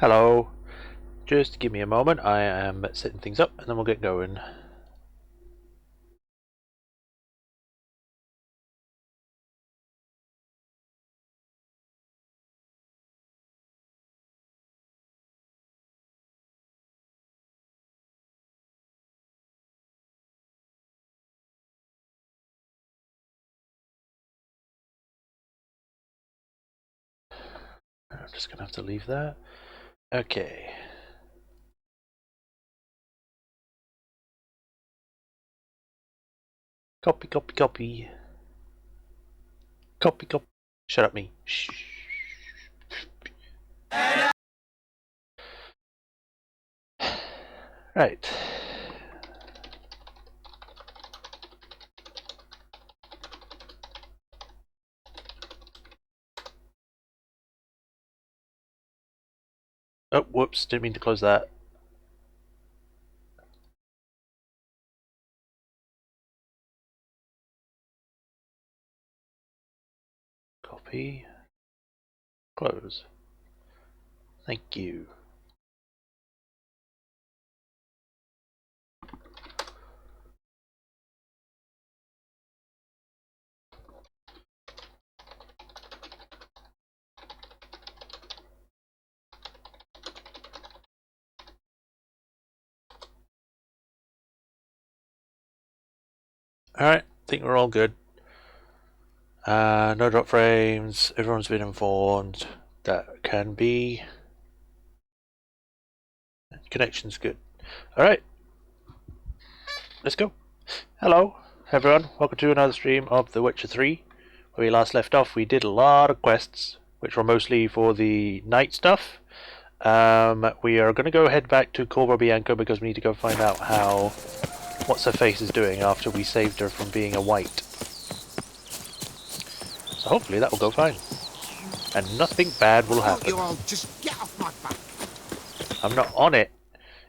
Hello. Just give me a moment. I am setting things up and then we'll get going. I'm just going to have to leave that. Okay. Copy, copy, copy. Copy, copy. Shut up, me. Shh. Right. Oh, whoops. Didn't mean to close that. Copy. Close. Thank you. Alright, think we're all good. No drop frames. Everyone's been informed. That can be. Connection's good. Alright. Let's go. Hello, everyone. Welcome to another stream of The Witcher 3. Where we last left off, we did a lot of quests, which were mostly for the night stuff. We are going to go head back to Corvo Bianco because we need to go find out how What's-Her-Face is doing after we saved her from being a wight. So hopefully that will go fine. And nothing bad will happen. You all just get off my back. I'm not on it.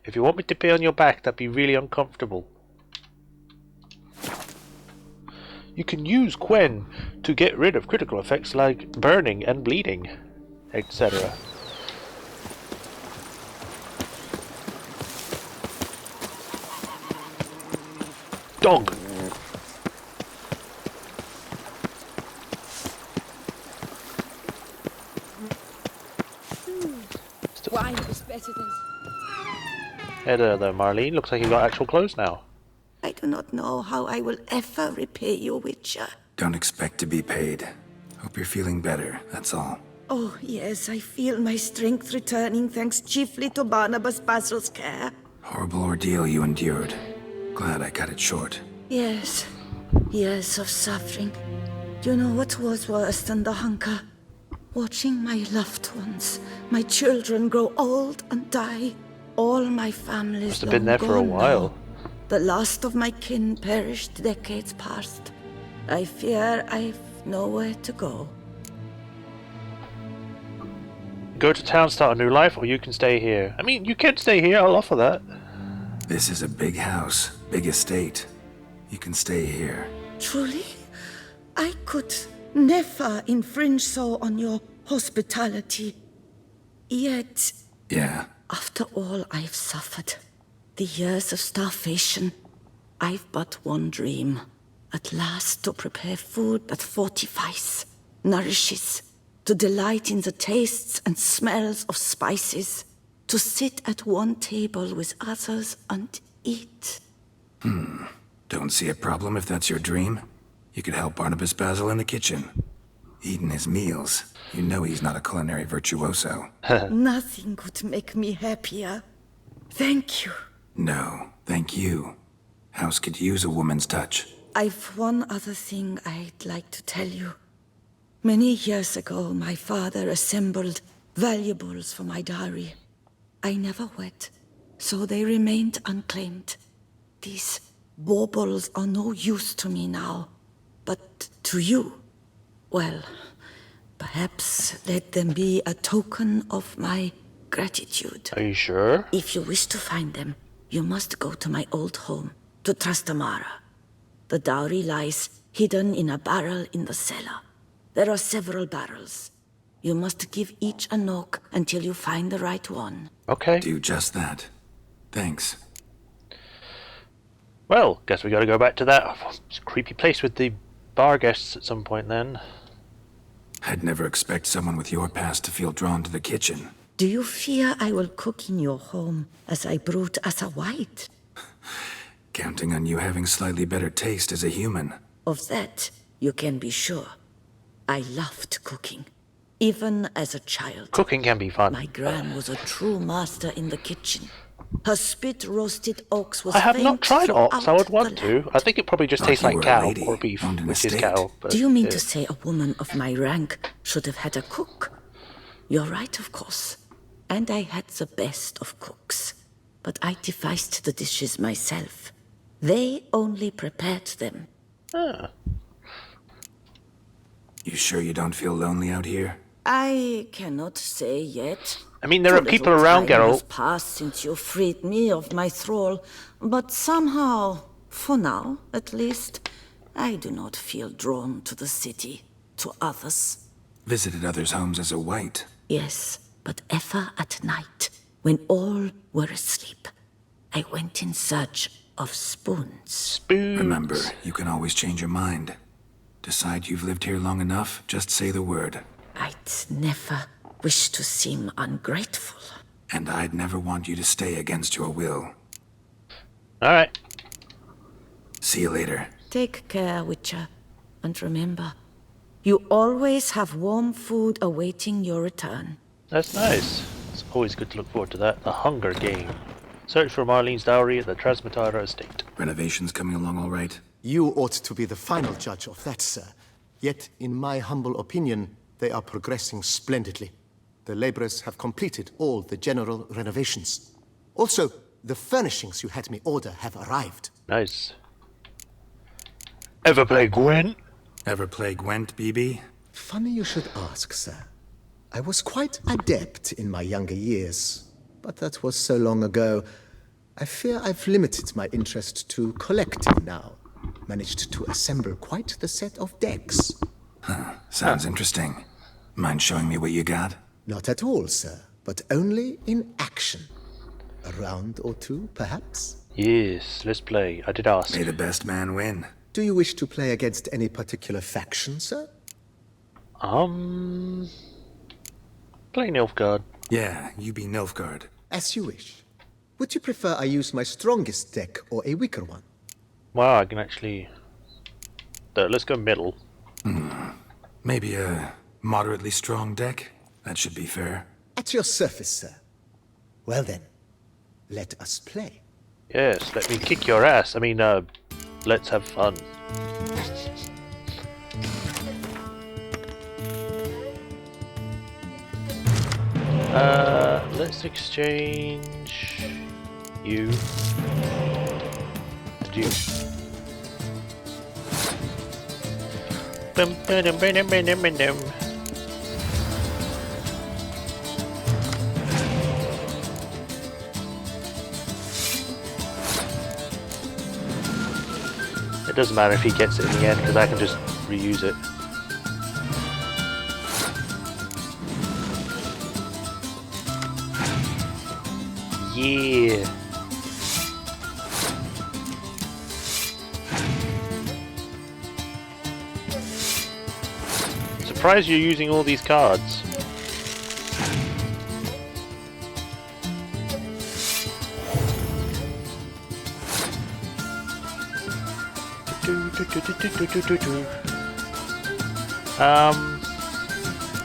If you want me to be on your back, that'd be really uncomfortable. You can use Quen to get rid of critical effects like burning and bleeding, etc. Dog! Wine is better than... Hey there, Marlene. Looks like you got actual clothes now. I do not know how I will ever repay you, Witcher. Don't expect to be paid. Hope you're feeling better, that's all. Oh, yes, I feel my strength returning thanks chiefly to Barnabas Basil's care. Horrible ordeal you endured. Glad I cut it short. Yes, years of suffering. Do you know what was worse than the hunger? Watching my loved ones, my children grow old and die. All my family's Must have been there for a while. now. The last of my kin perished decades past. I fear I've nowhere to go. Go to town, start a new life, or you can stay here. I mean, you can stay here, I'll offer that. This is a big house, big estate. You can stay here. Truly? I could never infringe so on your hospitality. Yet, Yeah, after all I've suffered, the years of starvation, I've but one dream. At last to prepare food that fortifies, nourishes, to delight in the tastes and smells of spices, to sit at one table with others and eat. don't see a problem if that's your dream. You could help Barnabas Basil in the kitchen. Eating his meals. You know he's not a culinary virtuoso. Nothing could make me happier. Thank you. No, thank you. House could use a woman's touch. I've one other thing I'd like to tell you. Many years ago, my father assembled valuables for my dowry. I never wed, so they remained unclaimed. These baubles are no use to me now, but to you, well, perhaps let them be a token of my gratitude. Are you sure? If you wish to find them, you must go to my old home, to Trastamara. The dowry lies hidden in a barrel in the cellar. There are several barrels. You must give each a knock until you find the right one. Okay. Do just that. Thanks. Well, guess we gotta go back to that creepy place with the bar guests at some point then. I'd never expect someone with your past to feel drawn to the kitchen. Do you fear I will cook in your home as I brewed as a white? Counting on you having slightly better taste as a human. Of that, you can be sure. I loved cooking, even as a child. Cooking can be fun. My gran was a true master in the kitchen. Her spit-roasted ox was I have not famed tried ox. I would throughout want the to. land. I think it probably just Thought tastes you like were a cow lady, or beef, owned an which is estate. cow. But Do you mean yeah. to say a woman of my rank should have had a cook? You're right, of course. And I had the best of cooks. But I devised the dishes myself. They only prepared them. Ah. You sure you don't feel lonely out here? I cannot say yet. I mean, there are Too people little around, time has Geralt. passed since you freed me of my thrall, but somehow, for now at least, I do not feel drawn to the city, to others. Visited others' homes as a white. Yes, but ever at night, when all were asleep, I went in search of spoons. Spoons. Remember, you can always change your mind. Decide you've lived here long enough, just say the word. I'd never wish to seem ungrateful. And I'd never want you to stay against your will. Alright. See you later. Take care, Witcher. And remember, you always have warm food awaiting your return. That's nice. It's always good to look forward to that. The Hunger Game. Search for Marlene's dowry at the Transmutara estate. Renovations coming along all right? You ought to be the final judge of that, sir. Yet, in my humble opinion, they are progressing splendidly. The laborers have completed all the general renovations. Also, the furnishings you had me order have arrived. Nice. Ever play Gwen? Ever play Gwent, BB? Funny you should ask, sir. I was quite adept in my younger years, but that was so long ago. I fear I've limited my interest to collecting now. Managed to assemble quite the set of decks. Sounds interesting. Mind showing me what you got? Not at all, sir, but only in action. A round or two, perhaps? Yes, let's play. I did ask. May the best man win. Do you wish to play against any particular faction, sir? Play Nilfgaard. Yeah, you be Nilfgaard. As you wish. Would you prefer I use my strongest deck or a weaker one? Wow, I can actually... Let's go middle. Maybe a moderately strong deck? That should be fair. At your service, sir. Well then, let us play. Yes, let me kick your ass. I mean, let's have fun. Let's exchange you and you. Bum, ba-dum, ba-dum, ba-dum, ba-dum. It doesn't matter if he gets it in the end because I can just reuse it. Yeah. Surprised you're using all these cards.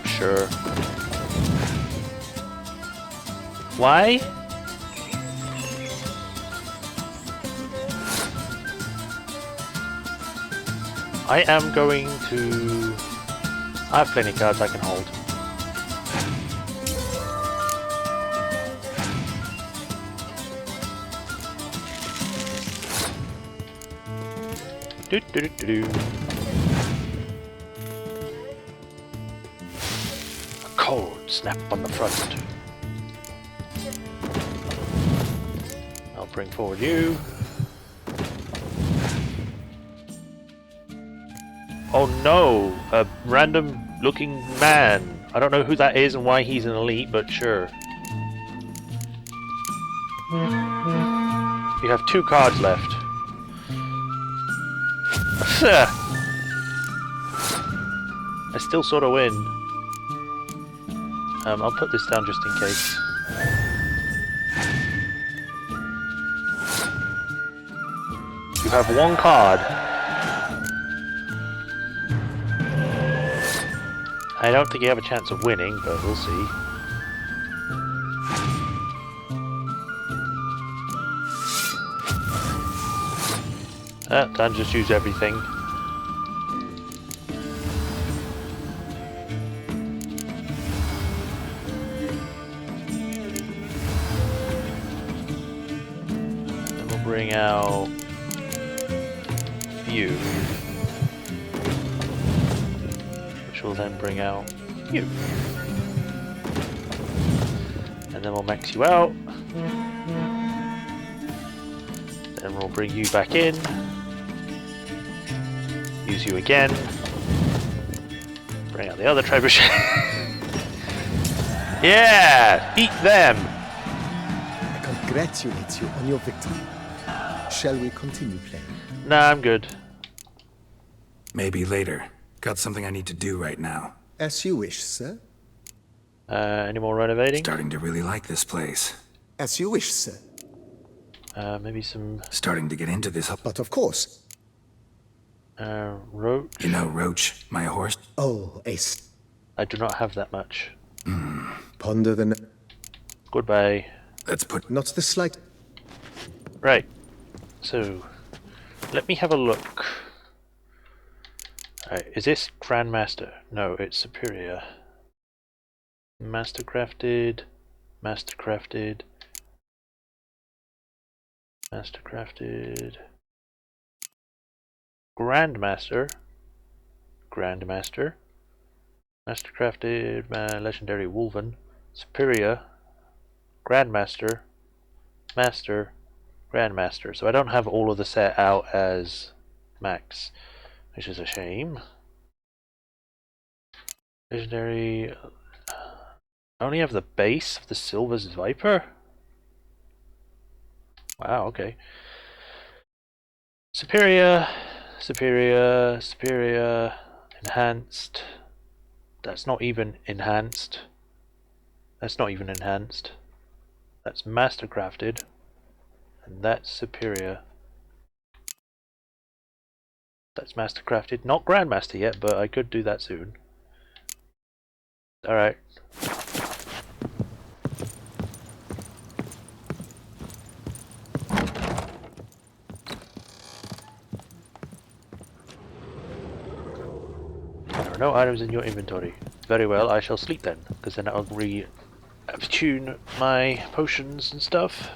Sure. Why? I am going to... I have plenty of cards I can hold. Do, do, do, do, do. A cold snap on the front. I'll bring forward you. Oh no! A random looking man. I don't know who that is and why he's an elite, but sure. You have 2 cards left. I still sort of win. I'll put this down just in case. You have 1 card. I don't think you have a chance of winning, but we'll see. Time to just use everything. Then we'll bring out you, which will then bring out you, and then we'll max you out. Then we'll bring you back in. Use you again. Bring out the other trebuchet. Yeah! Eat them! I congratulate you on your victory. Shall we continue playing? Nah, I'm good. Maybe later. Got something I need to do right now. As you wish, sir. Any more renovating? Starting to really like this place. As you wish, sir. Maybe some... Starting to get into this. But of course. Roach? You know Roach, my horse? Oh, I do not have that much. Ponder the... Goodbye. Let's put... Not the slight... Right. So, let me have a look. Alright, is this Grandmaster? No, it's Superior. Mastercrafted. Mastercrafted. Mastercrafted. Grandmaster. Grandmaster. Mastercrafted. Legendary Wolven. Superior. Grandmaster. Master. Grandmaster. So I don't have all of the set out as max, which is a shame. Legendary. I only have the base of the Silver's Viper. Wow, okay. Superior, superior, superior, enhanced. That's not even enhanced. That's not even enhanced. That's mastercrafted. And that's superior. That's mastercrafted. Not grandmaster yet, but I could do that soon. Alright. There are no items in your inventory. Very well, I shall sleep then, because then I'll re-tune my potions and stuff.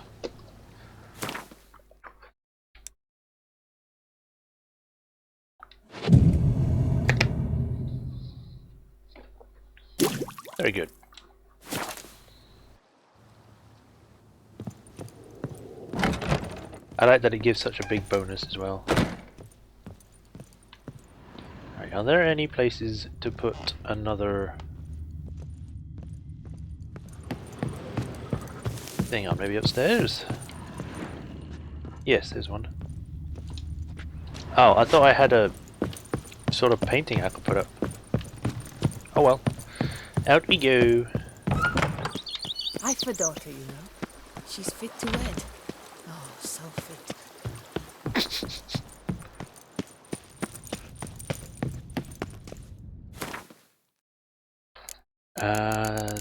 Very good. I like that it gives such a big bonus as well. Right, are there any places to put another thing on? Maybe upstairs? Yes, there's one. Oh, I thought I had a sort of painting I could put up. Oh well. Out we go. I've a daughter, you know. She's fit to wed. Oh, so fit.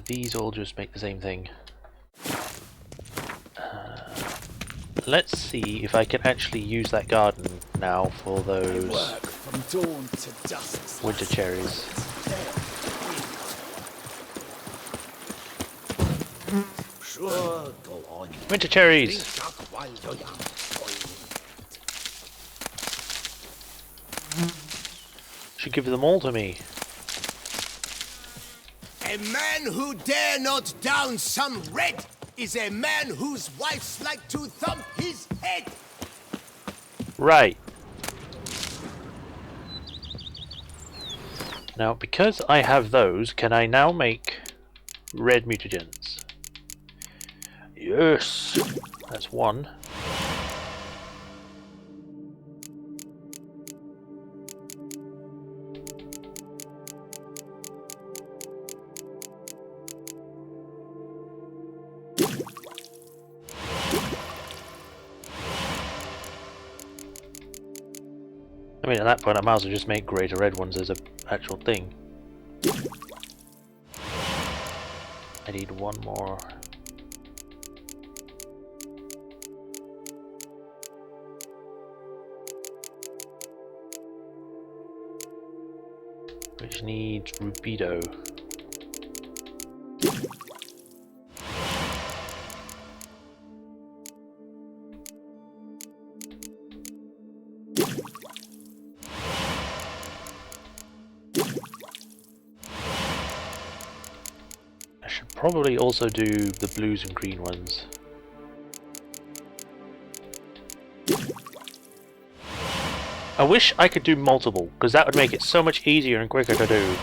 These all just make the same thing. Let's see if I can actually use that garden now for those Work from dawn to dusk. winter cherries. Sure, go on. Winter cherries! Think up while you're young. Should give them all to me. A man who dare not down some red is a man whose wives like to thump his head. Right. Now, because I have those, can I now make red mutagens? Yes! That's one. I mean, at that point I might as well just make greater red ones as an actual thing. I need one more. Which needs rubido. I should probably also do the blues and green ones. I wish I could do multiple, because that would make it so much easier and quicker to do.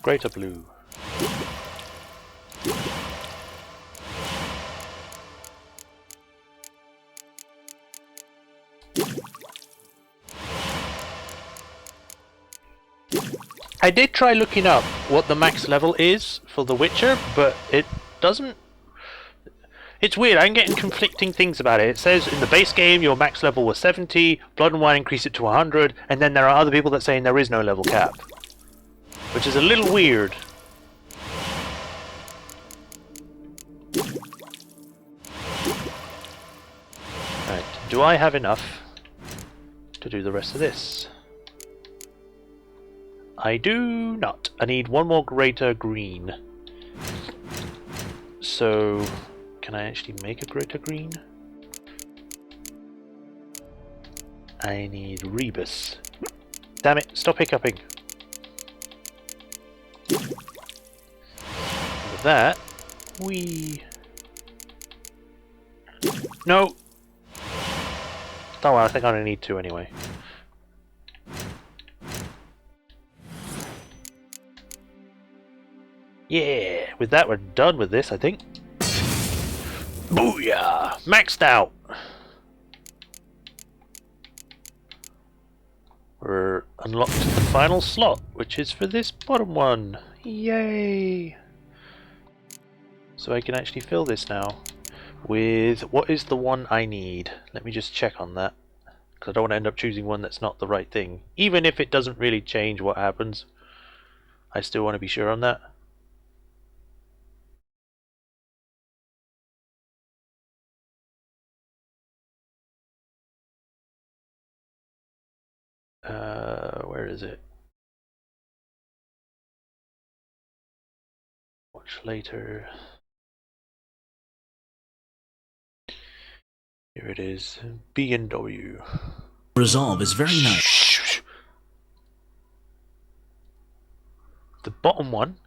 Greater blue. I did try looking up what the max level is for The Witcher, but it doesn't... It's weird, I'm getting conflicting things about it. It says in the base game your max level was 70, Blood and Wine increased it to 100, and then there are other people that saying there is no level cap. Which is a little weird. Right, do I have enough to do the rest of this? I do not. I need one more greater green. So, can I actually make a greater green? I need rebus. Damn it, stop hiccuping. With that, we... No! Oh well, I think I only need two anyway. Yeah, with that we're done with this, I think. Booyah! Maxed out! We're unlocked the final slot, which is for this bottom one. Yay! So I can actually fill this now with what is the one I need. Let me just check on that, because I don't want to end up choosing one that's not the right thing. Even if it doesn't really change what happens, I still want to be sure on that. Where is it? Watch later. Here it is. B&W. Resolve is very nice. The bottom one.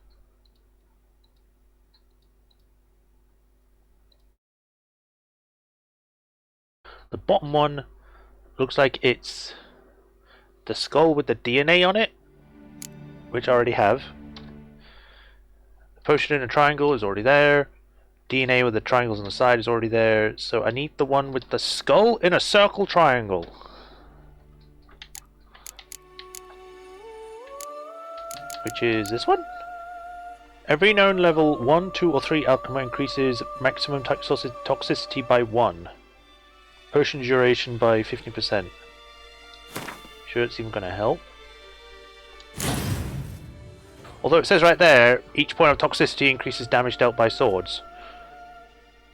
The bottom one looks like it's the skull with the DNA on it, which I already have. The potion in a triangle is already there. DNA with the triangles on the side is already there. So I need the one with the skull in a circle triangle. Which is this one. Every known level 1, 2 or 3 alchemy increases maximum toxicity by 1. Potion duration by 50%. Sure it's even going to help. Although it says right there, each point of toxicity increases damage dealt by swords.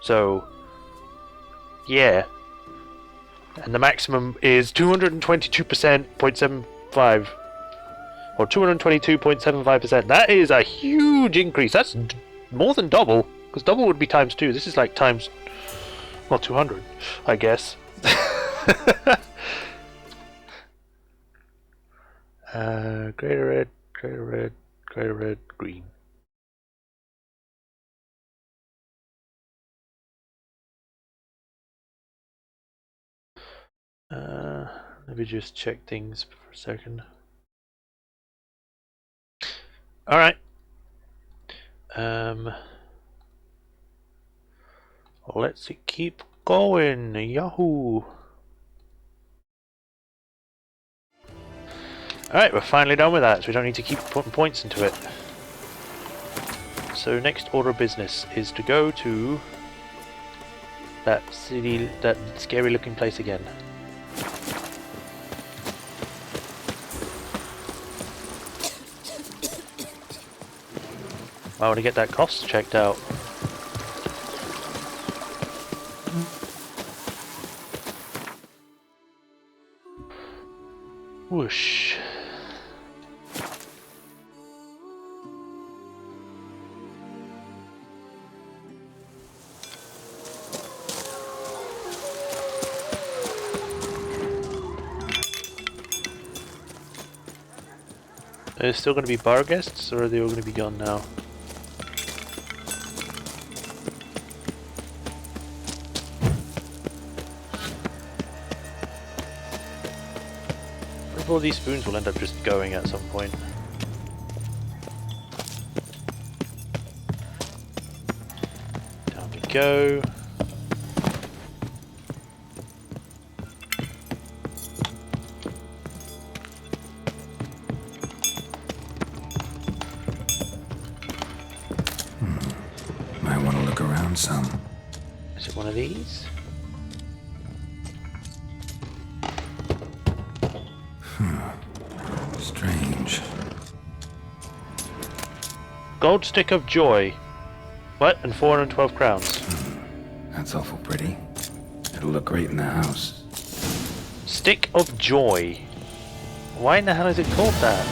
So, yeah. And the maximum is 222%, 0.75. Or 222.75%. That is a huge increase. That's more than double. Because double would be times 2. This is like times... well, 200, I guess. Greater red, greater red, greater red, green. Let me just check things for a second. Alright. Let's keep going. Yahoo! Alright, we're finally done with that, so we don't need to keep putting points into it. So next order of business is to go to that city, that scary looking place again. I want to get that cost checked out. Whoosh. Are there still going to be bar guests, or are they all going to be gone now? All these spoons will end up just going at some point. Down we go. Might want to look around some. Is it one of these? Strange. Gold stick of joy. What? And 412 crowns. That's awful pretty. It'll look great in the house. Stick of joy. Why in the hell is it called that?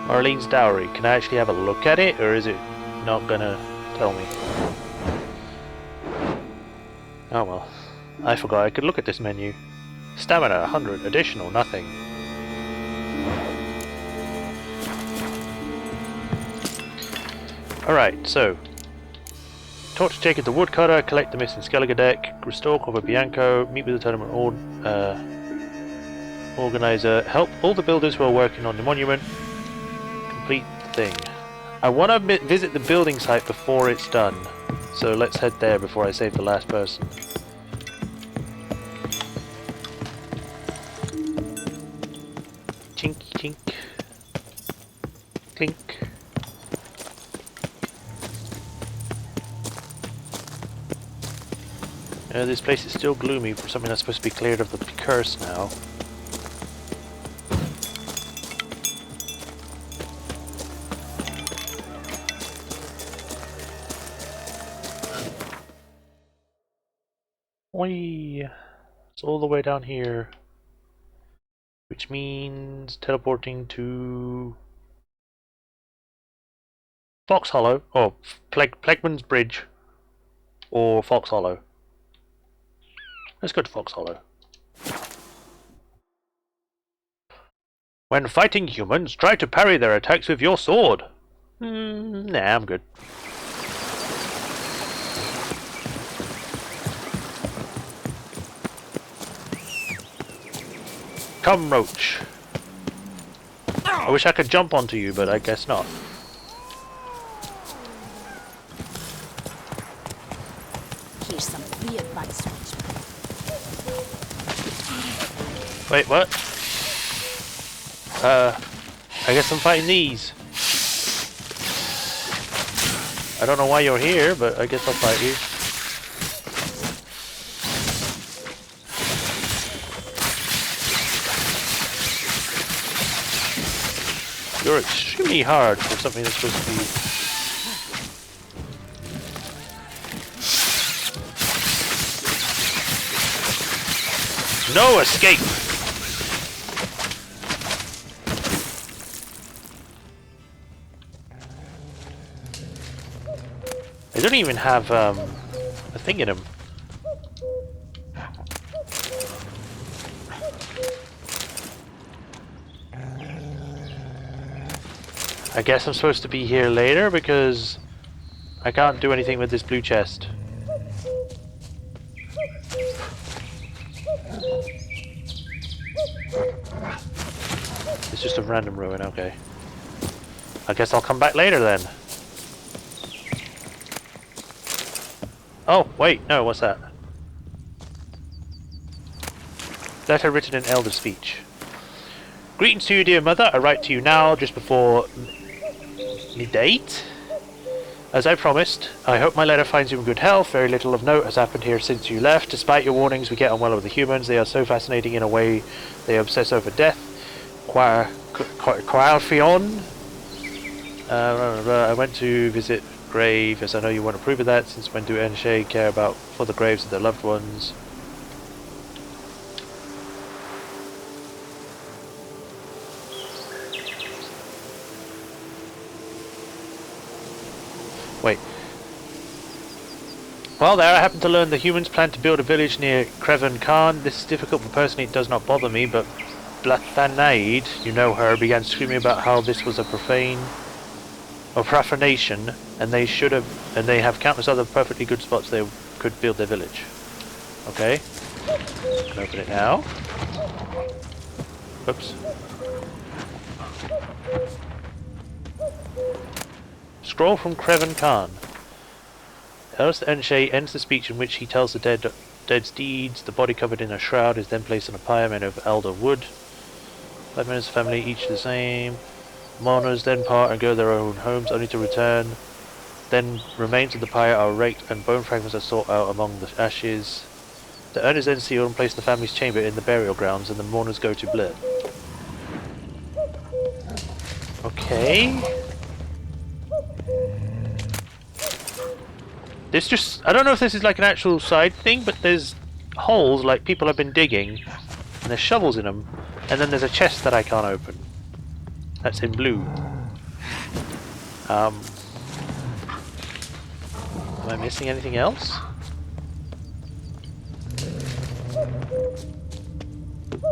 Marlene's dowry. Can I actually have a look at it, or is it not gonna tell me? Oh well. I forgot I could look at this menu. Stamina 100, additional nothing. Alright, so talk to Jacob the woodcutter, collect the missing Skellige deck, restore Corvo Bianco, meet with the tournament organizer, help all the builders who are working on the monument. Complete the thing. I want to visit the building site before it's done, so let's head there before I save the last person. Chink, chink, clink. This place is still gloomy for something that's supposed to be cleared of the curse now. Whee! It's all the way down here, which means teleporting to Fox Hollow, or Plegman's Bridge, or Fox Hollow. Let's go to Fox Hollow. When fighting humans, try to parry their attacks with your sword. Nah, I'm good. Come, Roach. I wish I could jump onto you, but I guess not. Here's some free advice, Richard. Wait, what? I guess I'm fighting these. I don't know why you're here, but I guess I'll fight you. You're extremely hard for something that's supposed to be... No escape! They don't even have a thing in them. I guess I'm supposed to be here later because I can't do anything with this blue chest. It's just a random ruin, okay. I guess I'll come back later then. Oh, wait, no, what's that? Letter written in Elder speech. Greetings to you, dear mother. I write to you now, just before midnight. As I promised, I hope my letter finds you in good health. Very little of note has happened here since you left. Despite your warnings, we get on well with the humans. They are so fascinating in a way. They obsess over death. Qualfion. I went to visit grave, as I know you won't approve of that. Since when do Enshe care about for the graves of their loved ones? Wait. Well, there I happened to learn the humans plan to build a village near Kreven Khan. This is difficult, but personally it does not bother me, but Blathanaid, you know her, began screaming about how this was a profanation, and they have countless other perfectly good spots they could build their village. Okay. Can open it now. Oops. Scroll from Kreven Khan. Eldest Enshe ends the speech in which he tells the dead's deeds. The body covered in a shroud is then placed on a pyre made of elder wood. 5 members of the family, each the same. Mourners then part and go their own homes, only to return. Then remains of the pyre are raked and bone fragments are sought out among the ashes. The urn is then sealed and placed in the family's chamber in the burial grounds, and the mourners go to bed. Okay. This just... I don't know if this is like an actual side thing, but there's holes like people have been digging, and there's shovels in them, and then there's a chest that I can't open. That's in blue. Am I missing anything else?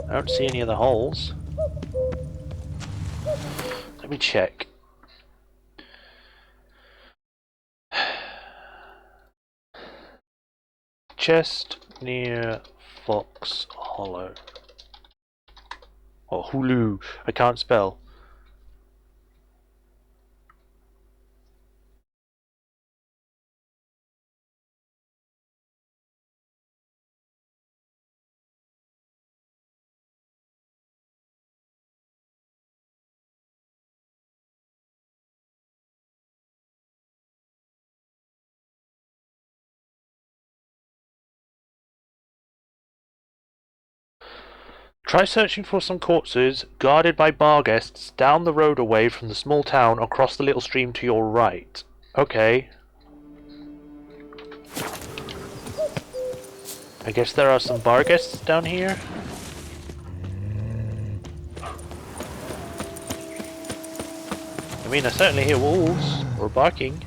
I don't see any of the holes. Let me check. Chest near Fox Hollow. Or Hulu. I can't spell. Try searching for some corpses guarded by bar guests down the road away from the small town across the little stream to your right. Okay. I guess there are some bar guests down here. I mean, I certainly hear wolves or barking.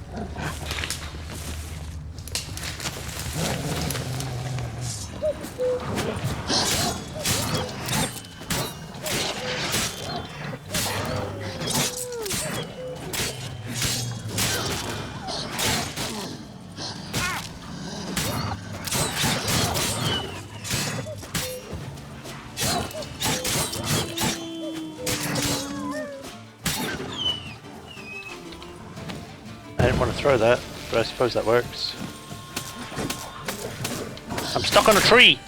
I didn't want to throw that, but I suppose that works. I'm stuck on a tree!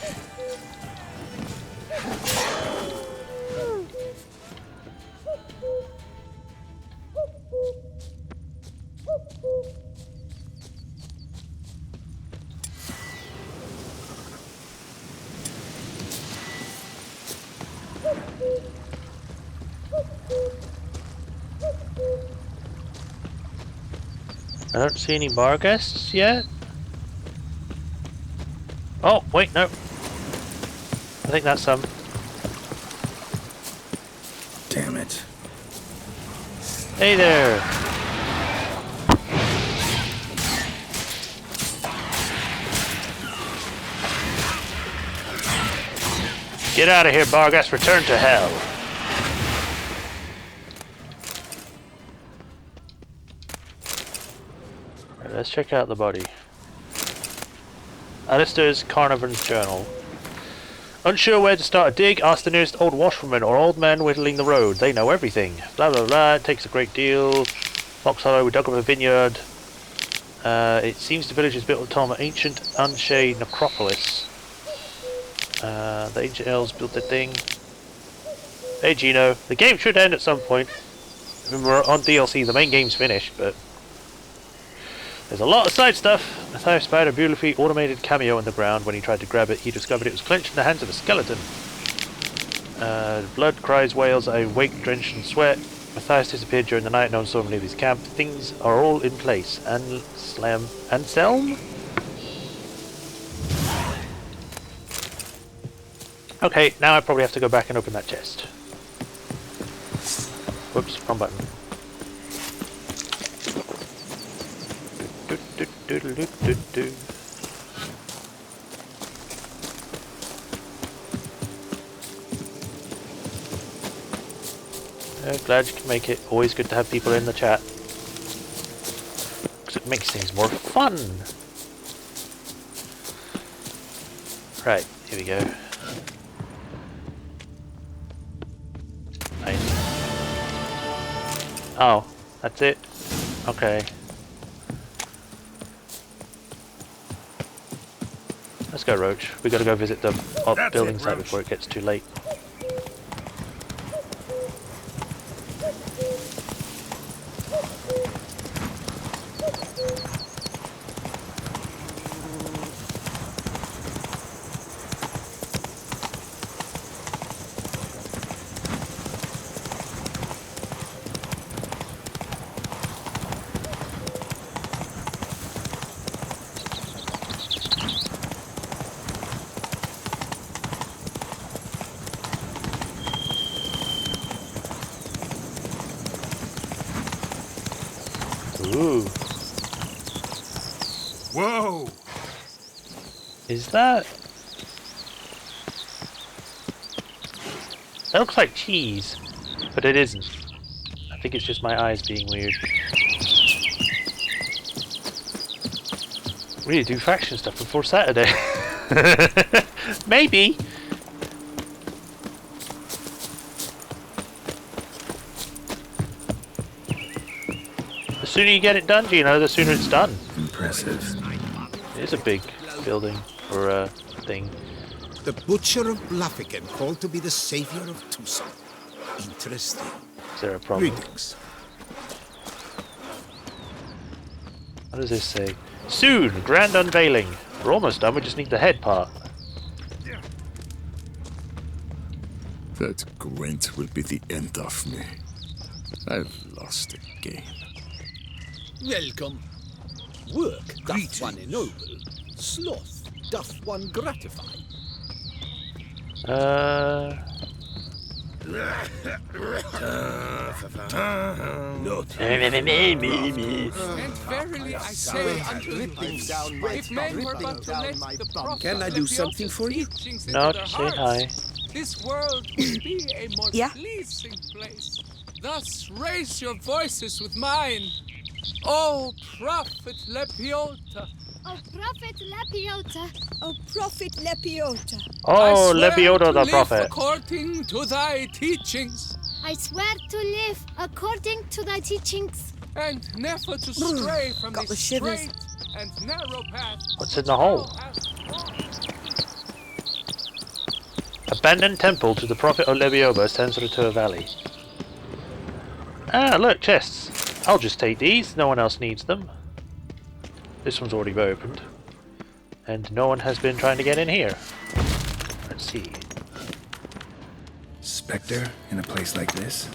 I don't see any bar guests yet. Oh, wait, no. I think that's some. Damn it. Hey there! Get out of here, Barghest. Return to hell. Right, let's check out the body. Alistair's Carnarvon's journal. Unsure where to start a dig, ask the nearest old washwoman or old man whittling the road. They know everything. Blah blah blah, it takes a great deal. Fox Hollow, we dug up a vineyard. It seems the village is built upon an ancient unshade necropolis. The ancient elves built their thing. Hey Gino, the game should end at some point. I mean, we're on DLC, the main game's finished, but there's a lot of side stuff. Matthias spied a beautifully automated cameo on the ground. When he tried to grab it, he discovered it was clenched in the hands of a skeleton. Blood cries, wails, I wake drenched in sweat. Matthias disappeared during the night, no one saw him leave his camp. Things are all in place. Anselm? Okay, now I probably have to go back and open that chest. Whoops, wrong button. Glad you can make it. Always good to have people in the chat. Because it makes things more fun. Right, here we go. Nice. Oh, that's it? Okay. Let's go, Roach. We gotta go visit the building site before it gets too late. Ooh. Whoa! Is that... That looks like cheese, but it isn't. I think it's just my eyes being weird. We need to do faction stuff before Saturday. Maybe! The sooner you get it done, Gino, the sooner it's done. Impressive. It is a big building for a thing. The Butcher of Bluffigan called to be the savior of Tucson. Interesting. Is there a problem? Greetings. What does this say? Soon! Grand unveiling! We're almost done, we just need the head part. That Gwent will be the end of me. I've lost again. Welcome. Work doth one ennoble. Sloth doth one gratify. And verily I say unto you, if men were but to let the prophet Can I do something for you? No, just say hi. This world would be a more pleasing place. Thus raise your voices with mine. O Prophet Lepiota. O Prophet Lepiota. Oh, Prophet Lepiota. Oh, Lepiota the prophet. According to thy teachings. I swear to live according to thy teachings. And never to stray from Got the the shivers. straight and narrow path. What's in the hole? Abandoned temple to the prophet of Lebioba stands in a valley. Ah, look, chests. I'll just take these. No one else needs them. This one's already opened. And no one has been trying to get in here. Let's see. Spectre in a place like this?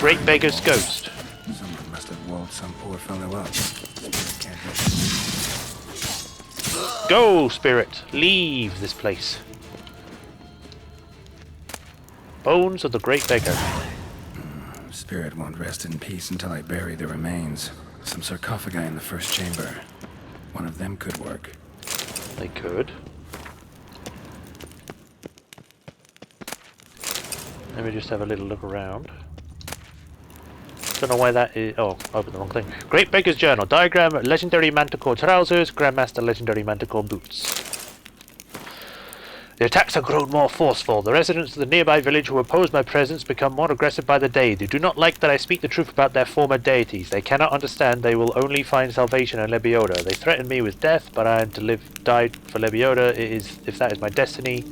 Great Beggar's Ghost. Someone must have walled some poor fellow up. Spirit can't help. Go, spirit! Leave this place. Bones of the Great Beggar. Spirit won't rest in peace until I bury the remains. Some sarcophagi in the first chamber. One of them could work. They could. Let me just have a little look around. Don't know why that is. Oh, I opened the wrong thing. Great Beggar's Journal. Diagram: Legendary Manticore trousers. Grandmaster Legendary Manticore boots. The attacks have grown more forceful. The residents of the nearby village who oppose my presence become more aggressive by the day. They do not like that I speak the truth about their former deities. They cannot understand they will only find salvation in Lebioda. They threaten me with death, but I am to die for Lebioda. If that is my destiny.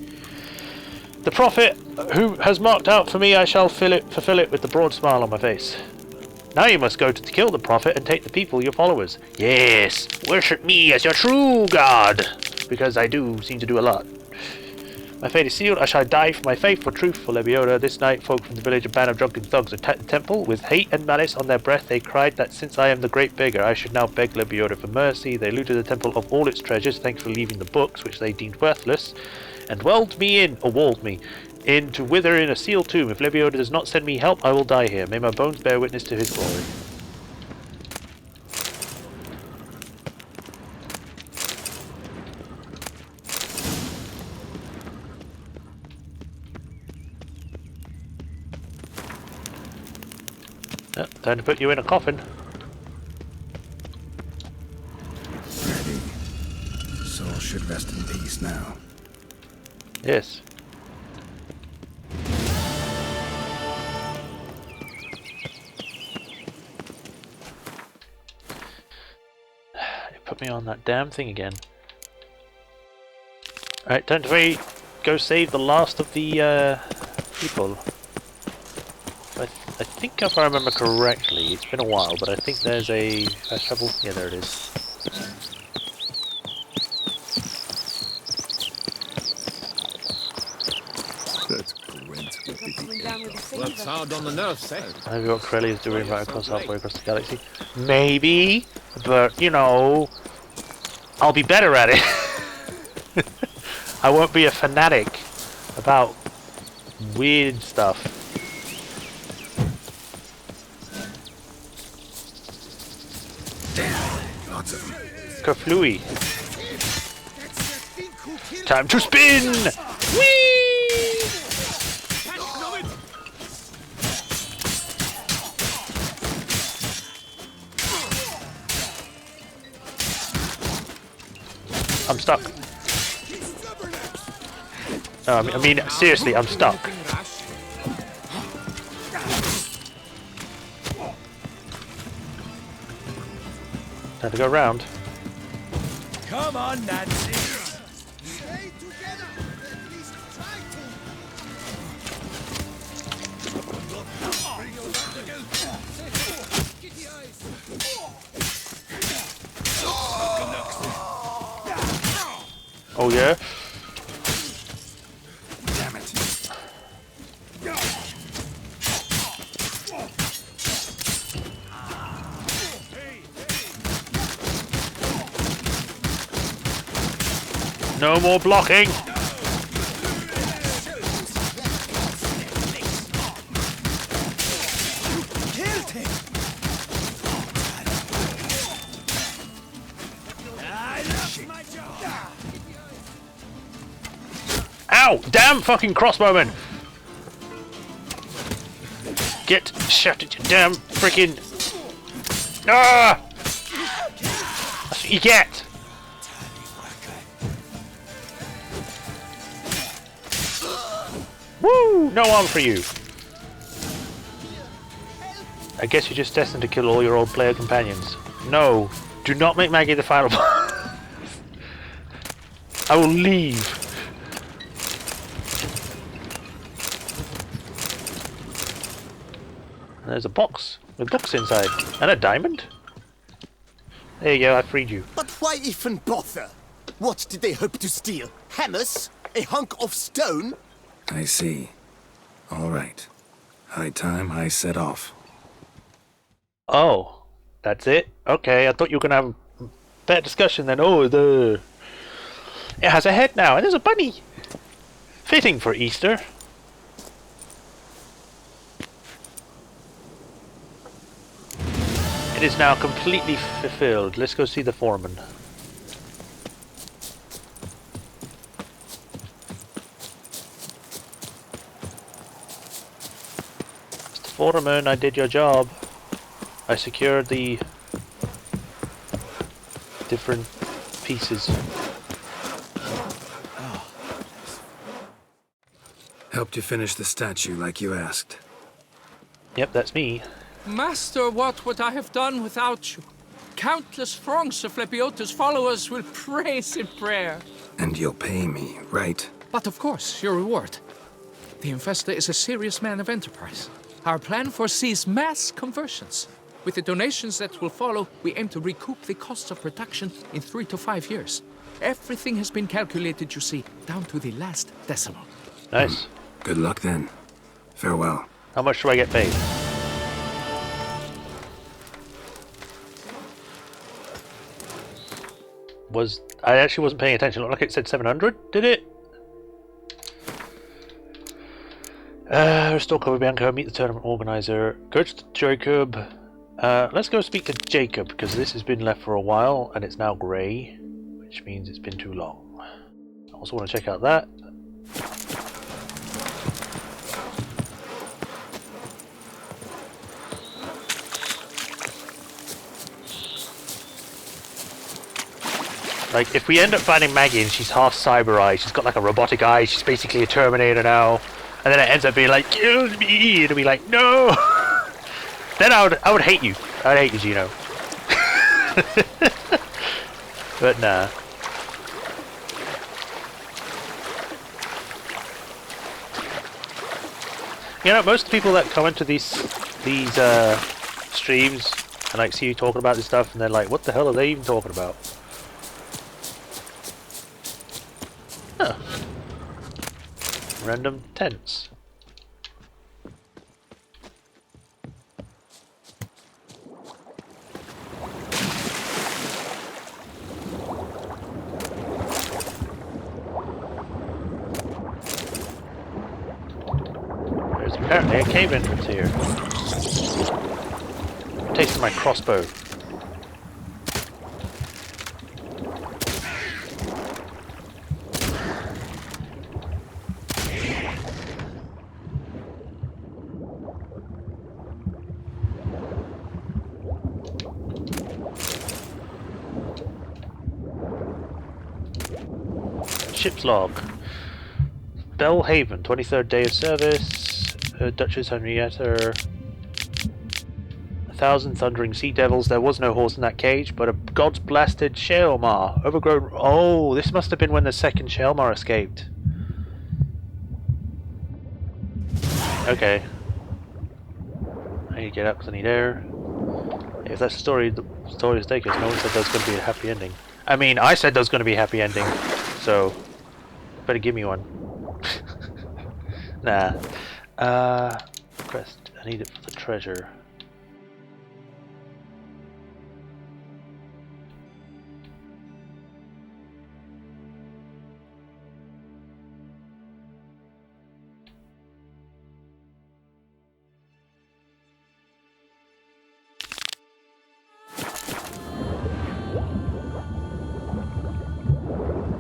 The prophet who has marked out for me, I shall fulfill it with the broad smile on my face. Now you must go to kill the prophet and take the people your followers. Yes, worship me as your true god, because I do seem to do a lot. My fate is sealed. I shall die for my faith, for truth, for Lebioda. This night, folk from the village, a band of drunken thugs, attacked the temple. With hate and malice on their breath, they cried that since I am the great beggar, I should now beg Lebioda for mercy. They looted the temple of all its treasures, thanks for leaving the books, which they deemed worthless, and walled me in to wither in a sealed tomb. If Lebioda does not send me help, I will die here. May my bones bear witness to his glory. Time to put you in a coffin. Ready. Soul should rest in peace now. Yes. It put me on that damn thing again. Alright, time to go save the last of the people. I think if I remember correctly, it's been a while, but I think there's a fast travel. Yeah, there it is. That Gwent would be the end of Works hard on the nerves, eh? I have what Corelli is doing right across halfway across the galaxy. Maybe, but you know, I'll be better at it. I won't be a fanatic about weird stuff. Lots of them. Kerflooey. Time to spin! Whee! I'm stuck. No, I mean, seriously, I'm stuck. Time to go round. Come on, Nancy. Stay together. At least try to. Oh yeah. Damn it. No more blocking! Ow! Damn fucking crossbowman! Get shafted, you damn freaking. Ah! That's what you get! Woo! No arm for you! I guess you're just destined to kill all your old player companions. No! Do not make Maggie the final boss! I will leave! There's a box with books inside. And a diamond? There you go, I freed you. But why even bother? What did they hope to steal? Hammers? A hunk of stone? I see. All right. High time I set off. Oh, that's it? Okay, I thought you were going to have a better discussion then. Oh, it has a head now, and there's a bunny! Fitting for Easter. It is now completely fulfilled. Let's go see the foreman. Foreman, I did your job. I secured the different pieces. Helped you finish the statue like you asked. Yep, that's me. Master, what would I have done without you? Countless throngs of Lepiota's followers will praise in prayer. And you'll pay me, right? But of course, your reward. The Infesta is a serious man of enterprise. Our plan foresees mass conversions. With the donations that will follow, we aim to recoup the costs of production in 3 to 5 years. Everything has been calculated, you see, down to the last decimal. Nice. Good luck then. Farewell. How much do I get paid? I actually wasn't paying attention. It looked like it said 700, did it? Restore Kobe Bianco, meet the tournament organizer. Go to Jacob. Let's go speak to Jacob, because this has been left for a while, and it's now grey, which means it's been too long. I also want to check out that. Like, if we end up finding Maggie and she's half cyber eye, she's got like a robotic eye, she's basically a Terminator now, and then it ends up being like, kill me, it'll be like, no! Then I would hate you. I'd hate you, Gino. But nah. You know, most people that come into these streams and like see you talking about this stuff, and they're like, what the hell are they even talking about? Huh. Random tents. There's apparently a cave entrance here. Tasting my crossbow. Ship's log. Bellhaven, 23rd day of service. Duchess Henrietta. 1,000 thundering sea devils. There was no horse in that cage, but a god's blasted Sheelmar. Overgrown. Oh, this must have been when the second Sheelmar escaped. Okay. I need to get up because I need air. If that's the story is taken, no one said there was going to be a happy ending. I mean, I said there was going to be a happy ending, so better give me one. Nah. Quest. I need it for the treasure.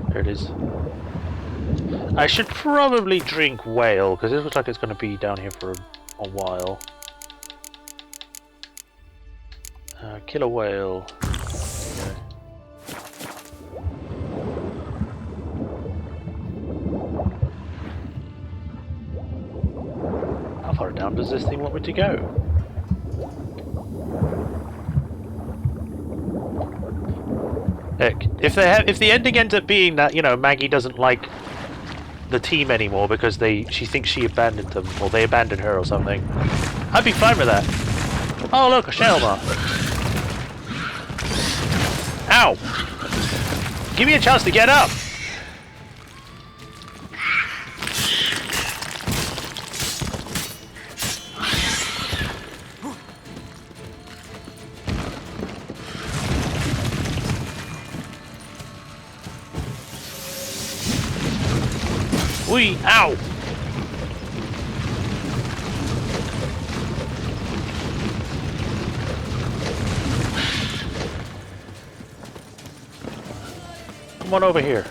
There it is. I should probably drink whale, because it looks like it's going to be down here for a while. Kill a whale. Okay. How far down does this thing want me to go? Heck, if the ending ends up being that, you know, Maggie doesn't like the team anymore because she thinks she abandoned them, or they abandoned her or something, I'd be fine with that. Oh look, a Sheelmar. Ow! Give me a chance to get up! Wee! Ow! Come on over here.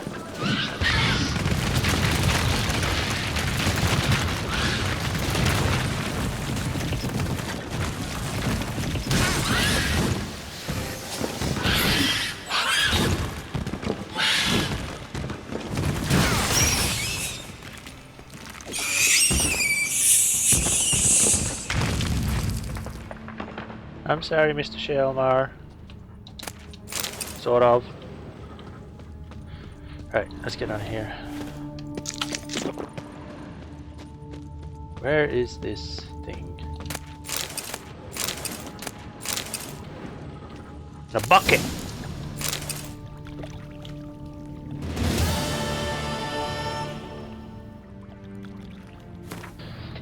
I'm sorry, Mr. Shelmar. Sort of. Right, let's get out of here. Where is this thing? The bucket!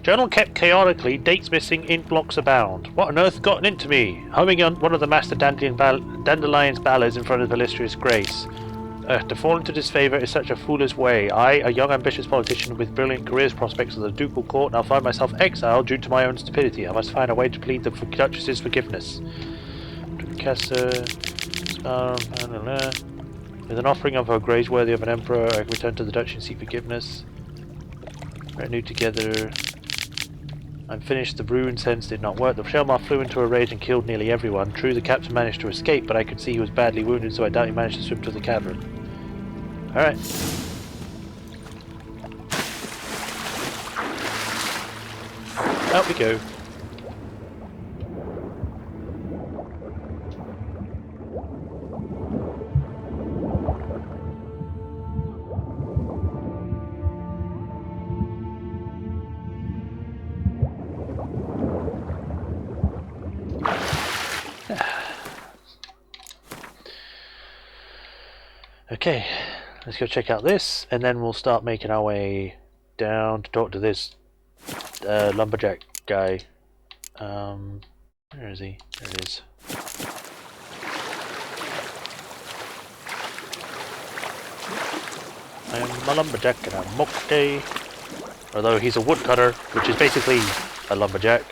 Journal kept chaotically, dates missing, ink blocks abound. What on earth gotten into me? Humming on one of the Master Dandelion's ballads in front of Illustrious Grace. To fall into disfavour is such a foolish way. I, a young ambitious politician with brilliant careers prospects at the ducal court, now find myself exiled due to my own stupidity. I must find a way to plead the Duchess's forgiveness. With an offering of her grace worthy of an emperor, I return to the Duchy and seek forgiveness. Retinue together. I'm finished. The rune sense did not work. The Shelmar flew into a rage and killed nearly everyone. True, the captain managed to escape, but I could see he was badly wounded, so I doubt he managed to swim to the cavern. Alright. Out we go. Okay, let's go check out this, and then we'll start making our way down to talk to this lumberjack guy. Where is he? There it is. I am a lumberjack and I'm okay. Although he's a woodcutter, which is basically a lumberjack,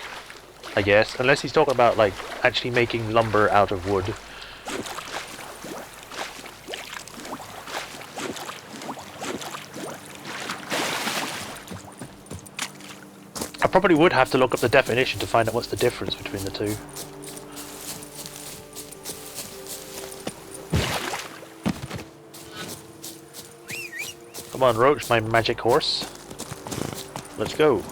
I guess. Unless he's talking about like actually making lumber out of wood. I probably would have to look up the definition to find out what's the difference between the two. Come on, Roach, my magic horse. Let's go.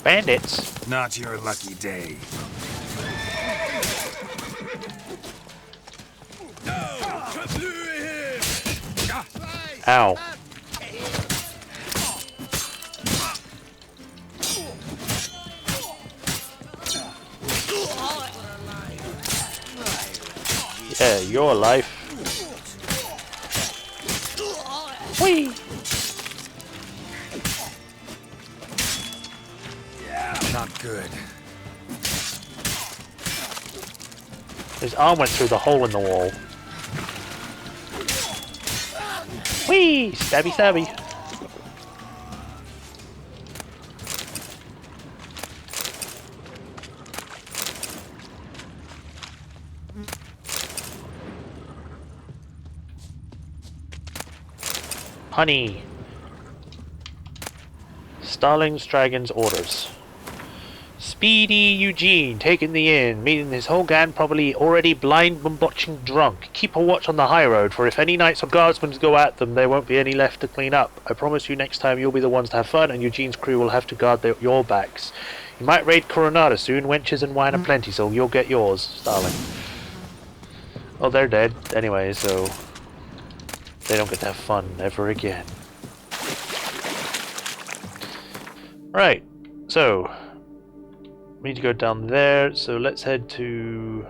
Bandits? Not your lucky day. Ow. Yeah, your life. Whee! Not good. His arm went through the hole in the wall. Whee! Stabby stabby. Honey. Starling's Dragon's orders. Speedy Eugene, taking the inn, meeting his whole gang probably already blind and botching drunk. Keep a watch on the high road, for if any knights or guardsmen go at them, there won't be any left to clean up. I promise you next time you'll be the ones to have fun, and Eugene's crew will have to guard your backs. You might raid Coronada soon, wenches and wine aplenty, so you'll get yours, Starling. Well, they're dead anyway, so they don't get to have fun ever again. Right, so we need to go down there, so let's head to...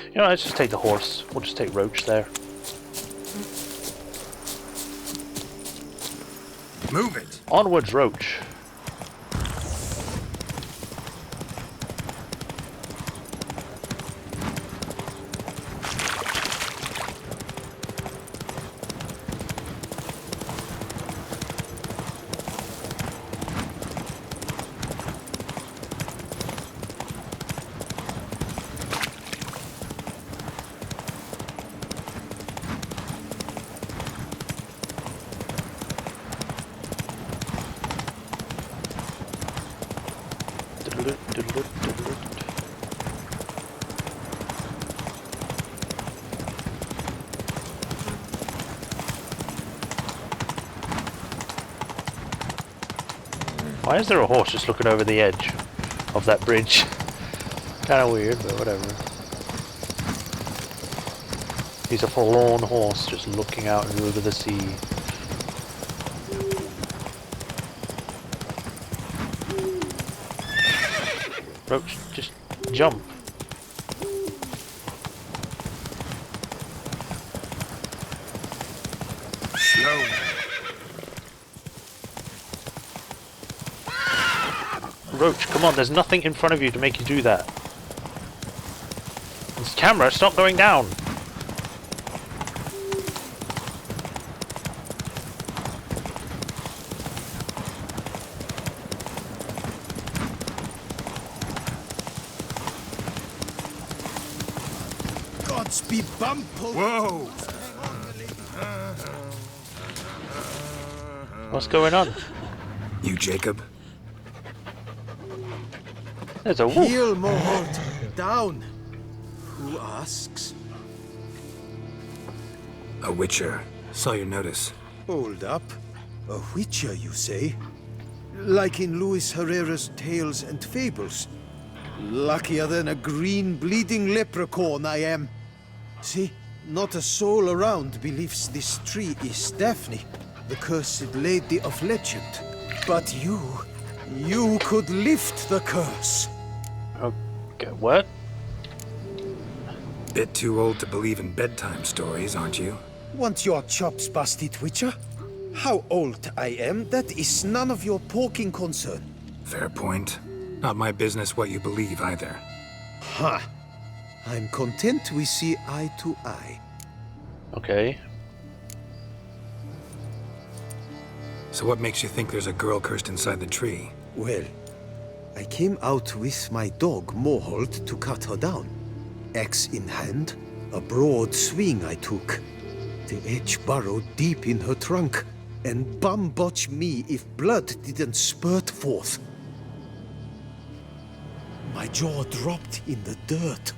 You know, let's just take the horse. We'll just take Roach there. Move it! Onwards, Roach. Why is there a horse just looking over the edge of that bridge? Kind of weird, but whatever. He's a forlorn horse just looking out over the sea. Roach, just jump. Slow. Roach, come on, there's nothing in front of you to make you do that. This camera, stop going down! Godspeed, Bumpo! Whoa! What's going on? You, Jacob? There's a wolf. Heel, Moholt! Down! Who asks? A witcher. Saw your notice. Hold up. A witcher, you say? Like in Luis Herrera's Tales and Fables. Luckier than a green bleeding leprechaun I am. See, not a soul around believes this tree is Daphne, the cursed lady of legend. But you could lift the curse. Okay, what? Bit too old to believe in bedtime stories, aren't you? Want your chops busted, witcher? How old I am, that is none of your poking concern. Fair point. Not my business what you believe either. Ha! I'm content we see eye to eye. Okay. So what makes you think there's a girl cursed inside the tree? Well, I came out with my dog, Moholt, to cut her down. Axe in hand, a broad swing I took. The edge burrowed deep in her trunk, and bum-botch me if blood didn't spurt forth. My jaw dropped in the dirt.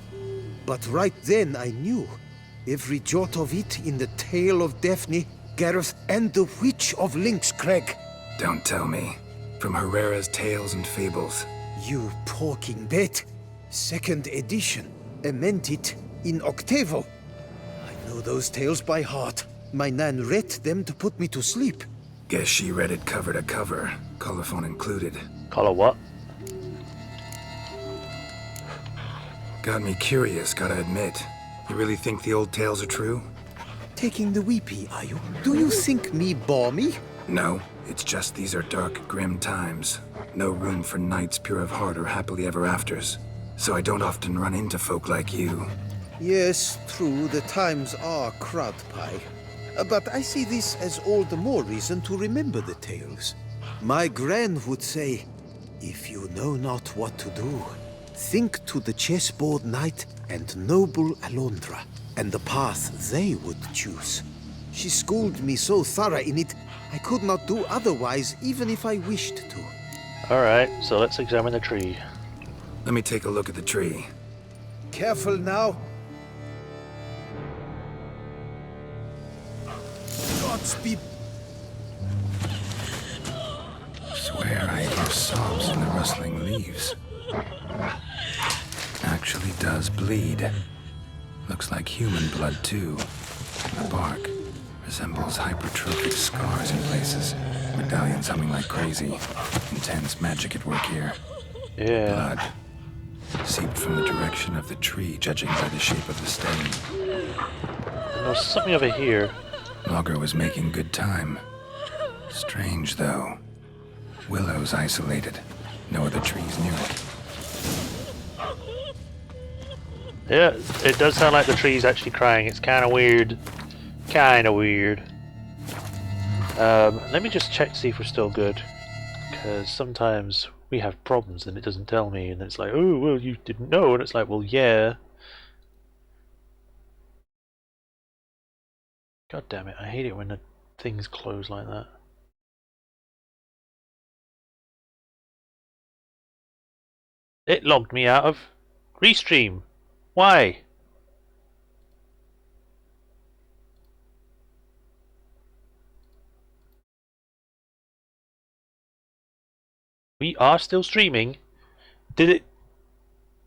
But right then I knew. Every jot of it in the tale of Daphne, Gareth, and the Witch of Lynx Crag. Don't tell me. From Herrera's Tales and Fables. You porking bet. Second edition. Amended in octavo. I know those tales by heart. My nan read them to put me to sleep. Guess she read it cover to cover, colophon included. Color what? Got me curious, gotta admit. You really think the old tales are true? Taking the weepy, are you? Do you think me balmy? No, it's just these are dark, grim times. No room for knights pure of heart or happily ever afters. So I don't often run into folk like you. Yes, true, the times are crud pie. But I see this as all the more reason to remember the tales. My gran would say, if you know not what to do, think to the chessboard knight and noble Alondra, and the path they would choose. She schooled me so thorough in it, I could not do otherwise even if I wished to. Alright, so let's examine the tree. Let me take a look at the tree. Careful now. Godspeed. Swear I hear sobs in the rustling leaves. Actually does bleed. Looks like human blood too. The bark resembles hypertrophic scars in places. Medallions humming like crazy. Intense magic at work here. Yeah. Blood seeped from the direction of the tree, judging by the shape of the stain. And there's something over here. Logger was making good time. Strange, though. Willow's isolated. No other trees near it. Yeah, it does sound like the tree's actually crying. It's kind of weird. Kind of weird. Let me just check to see if we're still good. Because sometimes we have problems and it doesn't tell me. And it's like, oh, well, you didn't know. And it's like, well, yeah. God damn it, I hate it when the things close like that. It logged me out of Restream. Why? We are still streaming. Did it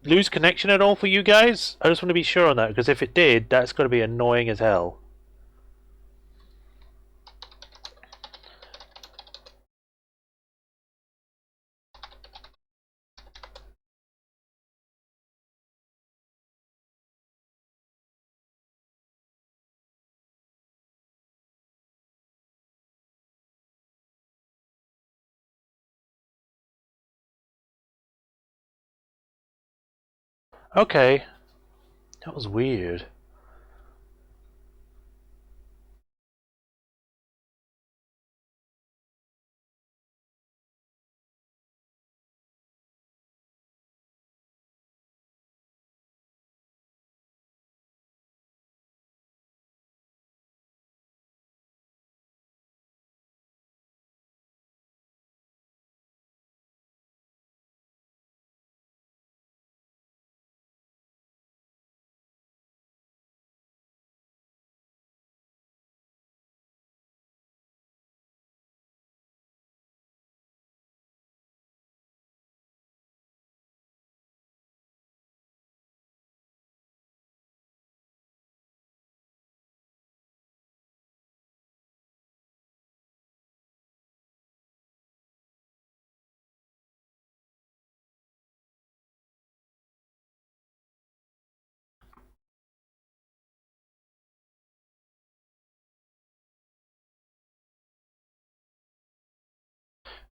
lose connection at all for you guys? I just want to be sure on that, because if it did, that's going to be annoying as hell. Okay. That was weird.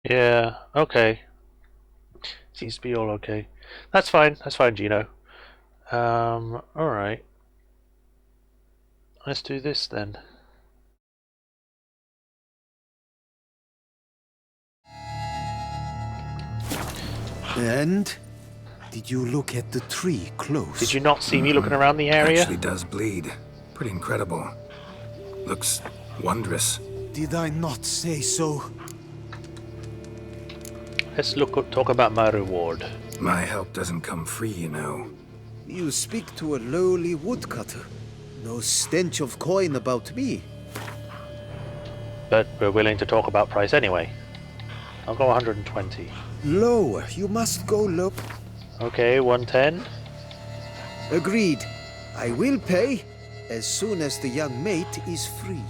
Yeah, okay. Seems to be all okay. That's fine, Gino. Alright. Let's do this then. And? Did you look at the tree close? Did you not see me looking around the area? Actually does bleed. Pretty incredible. Looks wondrous. Did I not say so? Let's talk about my reward. My help doesn't come free, you know. You speak to a lowly woodcutter. No stench of coin about me. But we're willing to talk about price anyway. I'll go 120. Lower. You must go low. Okay, 110. Agreed. I will pay as soon as the young mate is free.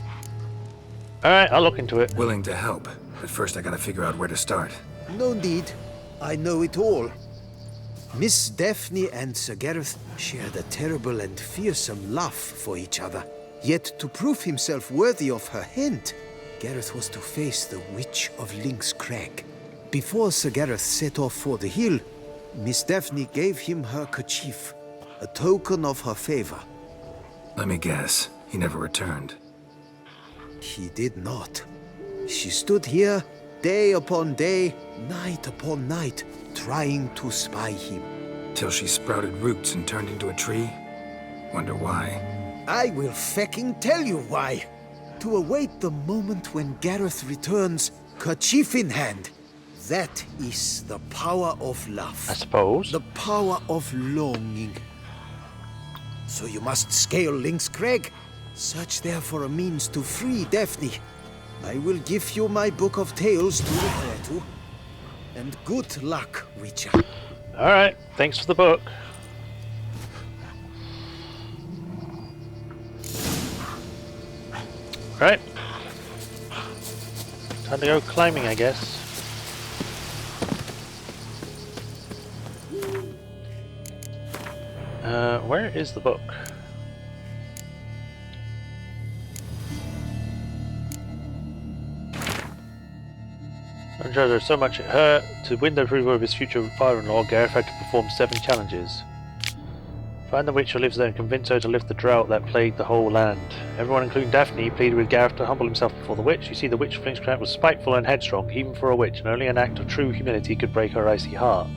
Alright, I'll look into it. Willing to help, but first I gotta figure out where to start. No need. I know it all. Miss Daphne and Sir Gareth shared a terrible and fearsome love for each other. Yet to prove himself worthy of her hand, Gareth was to face the Witch of Link's Crag. Before Sir Gareth set off for the hill, Miss Daphne gave him her kerchief, a token of her favor. Let me guess, he never returned. He did not. She stood here, day upon day, night upon night, trying to spy him. Till she sprouted roots and turned into a tree? Wonder why? I will fecking tell you why. To await the moment when Gareth returns, kerchief in hand. That is the power of love. I suppose. The power of longing. So you must scale Link's Crag. Search there for a means to free Daphne. I will give you my book of tales to refer to. And good luck, Witcher. Alright, thanks for the book. Right. Time to go climbing, I guess. Where is the book? Under so much it hurt. To win the approval of his future father-in-law, Gareth had to perform 7 challenges. Find the witch who lives there and convince her to lift the drought that plagued the whole land. Everyone, including Daphne, pleaded with Gareth to humble himself before the witch. You see, the witch of Flingscraft was spiteful and headstrong, even for a witch, and only an act of true humility could break her icy heart.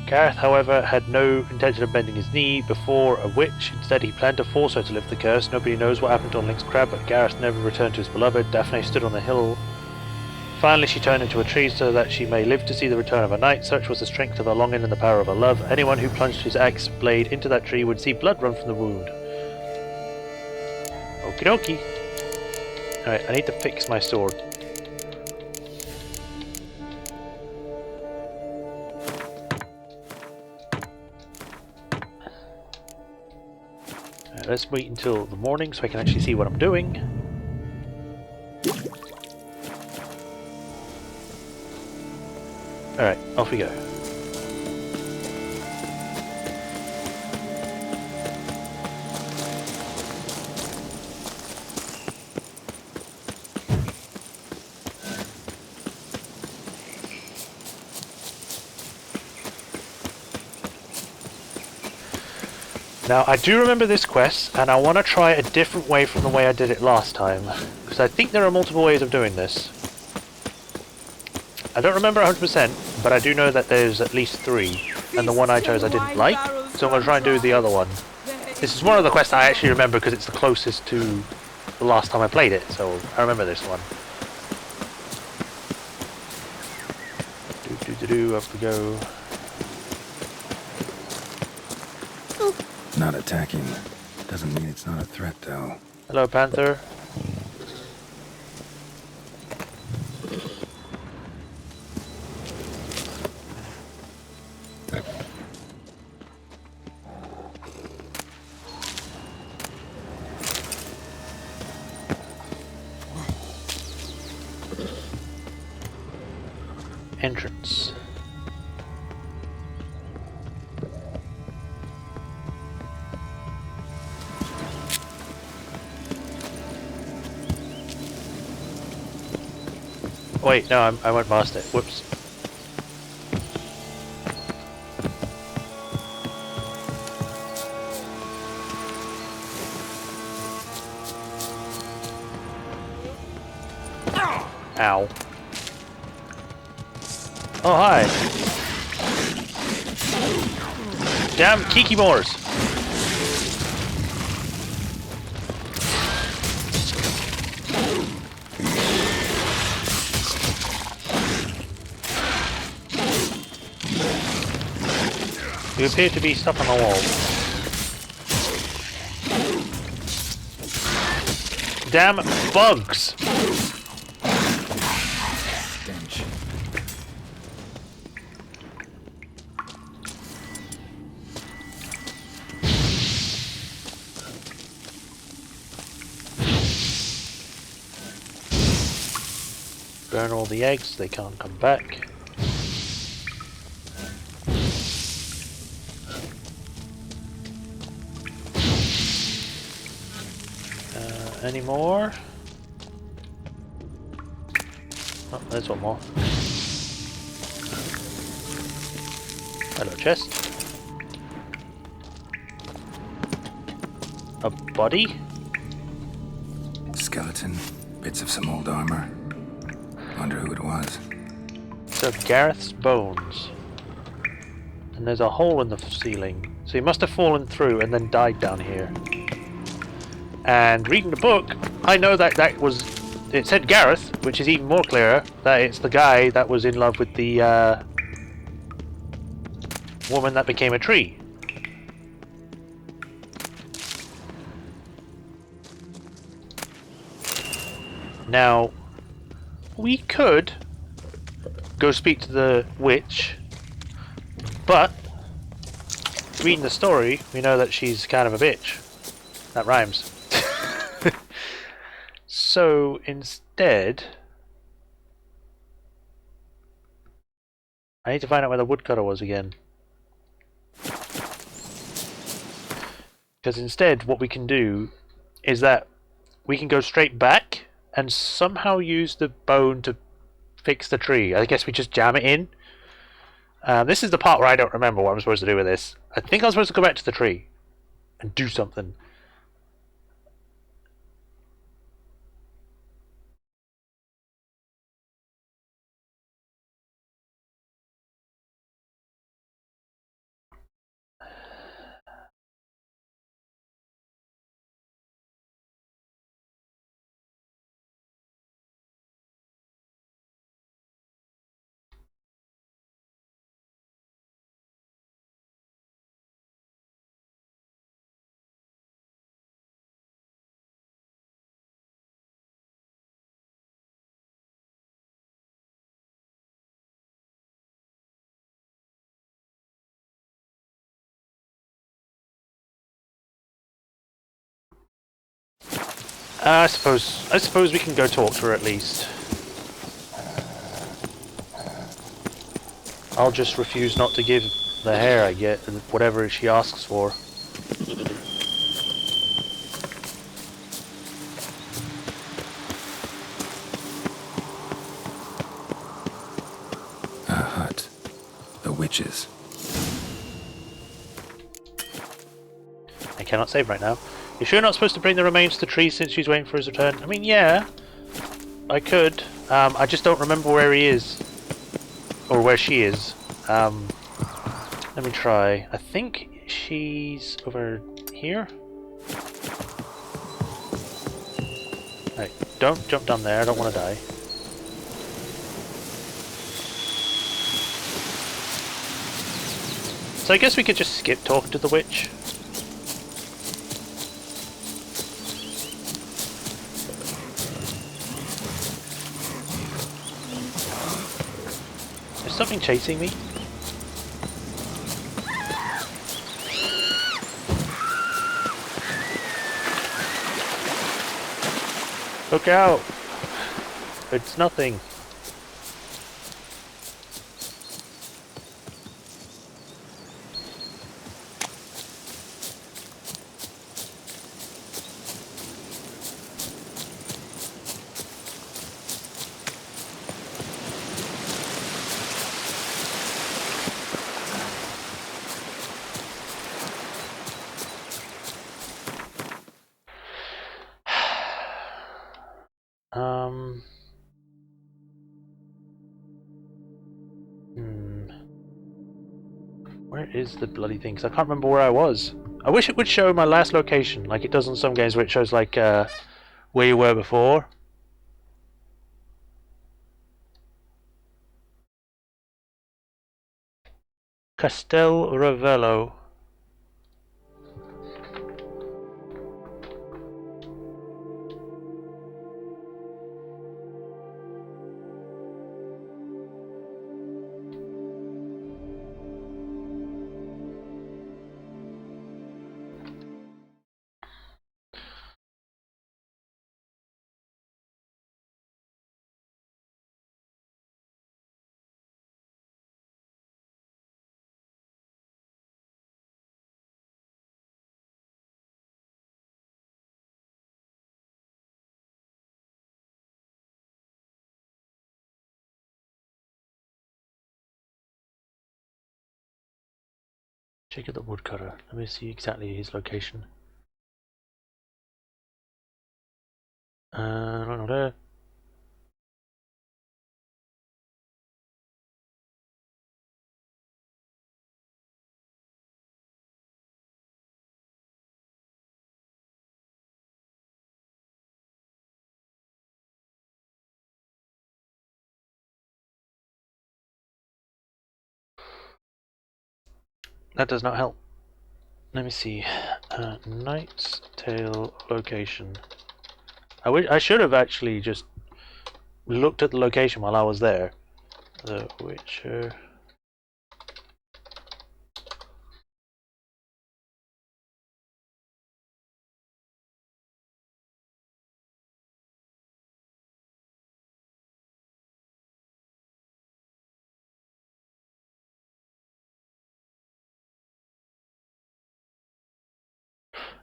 Gareth, however, had no intention of bending his knee before a witch. Instead, he planned to force her to lift the curse. Nobody knows what happened on Link's Crab, but Gareth never returned to his beloved. Daphne stood on the hill. Finally, she turned into a tree so that she may live to see the return of her knight. Such was the strength of her longing and the power of her love. Anyone who plunged his axe blade into that tree would see blood run from the wound. Okie dokie. Alright, I need to fix my sword. let's wait until the morning so I can actually see what I'm doing. Alright, off we go. Now, I do remember this quest, and I want to try a different way from the way I did it last time, because I think there are multiple ways of doing this. I don't remember 100%, but I do know that there's at least 3, and the one I chose I didn't like, so I'm going to try and do the other one. This is one of the quests I actually remember because it's the closest to the last time I played it, so I remember this one. Up we go. Not attacking. Doesn't mean it's not a threat, though. Hello, Panther. Entrance. Wait, no, I went past it. Whoops. Ow. Oh, hi. Damn Kikimores. You appear to be stuck on the wall. Damn bugs! Stench. Burn all the eggs, they can't come back. Any more? Oh, there's one more. Hello, chest. A body? Skeleton. Bits of some old armor. Wonder who it was. So Gareth's bones. And there's a hole in the ceiling. So he must have fallen through and then died down here. And reading the book, I know that it said Gareth, which is even more clearer that it's the guy that was in love with the woman that became a tree. Now, we could go speak to the witch, but reading the story, we know that she's kind of a bitch. That rhymes. So instead, I need to find out where the woodcutter was again. Because instead, what we can do is that we can go straight back and somehow use the bone to fix the tree. I guess we just jam it in. This is the part where I don't remember what I'm supposed to do with this. I think I'm supposed to go back to the tree and do something. I suppose we can go talk to her at least. I'll just refuse not to give the hair I get, whatever she asks for. A hut. The witches. I cannot save right now. You sure you're not supposed to bring the remains to the tree since she's waiting for his return? I mean, yeah, I could. I just don't remember where he is. Or where she is. Let me try. I think she's over here. Right, don't jump down there, I don't want to die. So I guess we could just skip talking to the witch. Is something chasing me? Look out! It's nothing. Where is the bloody thing? 'Cause I can't remember where I was. I wish it would show my last location, like it does in some games where it shows like where you were before. Castel Ravello. Check out the woodcutter. Let me see exactly his location. Not there. That does not help. Let me see. Knight's Tale location. I should have actually just looked at the location while I was there. The Witcher.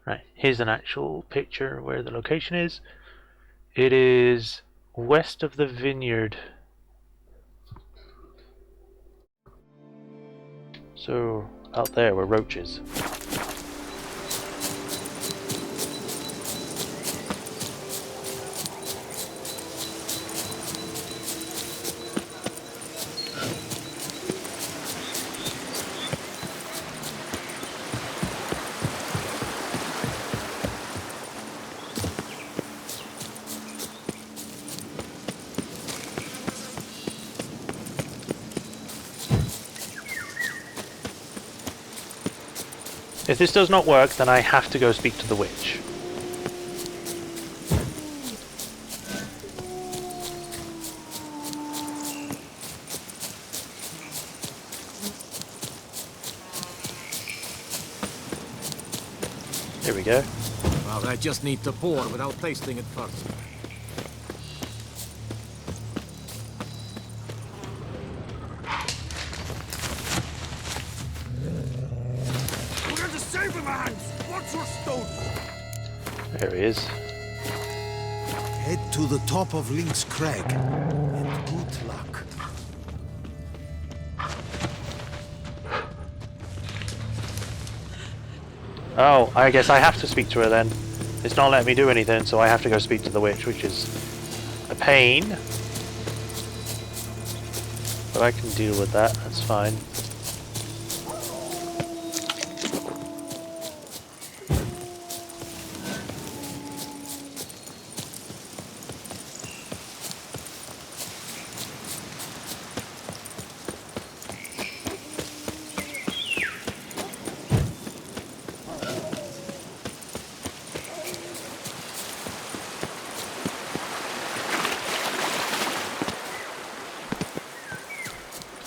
Right, here's an actual picture where the location is. It is west of the vineyard. So, out there were roaches. If this does not work, then I have to go speak to the witch. Here we go. Well, I just need to pour without tasting it first. We're going to save him, Hans! What's your stone? There he is. Head to the top of Link's Crag, and good luck. Oh, I guess I have to speak to her then. It's not letting me do anything, so I have to go speak to the witch, which is a pain. But I can deal with that, that's fine.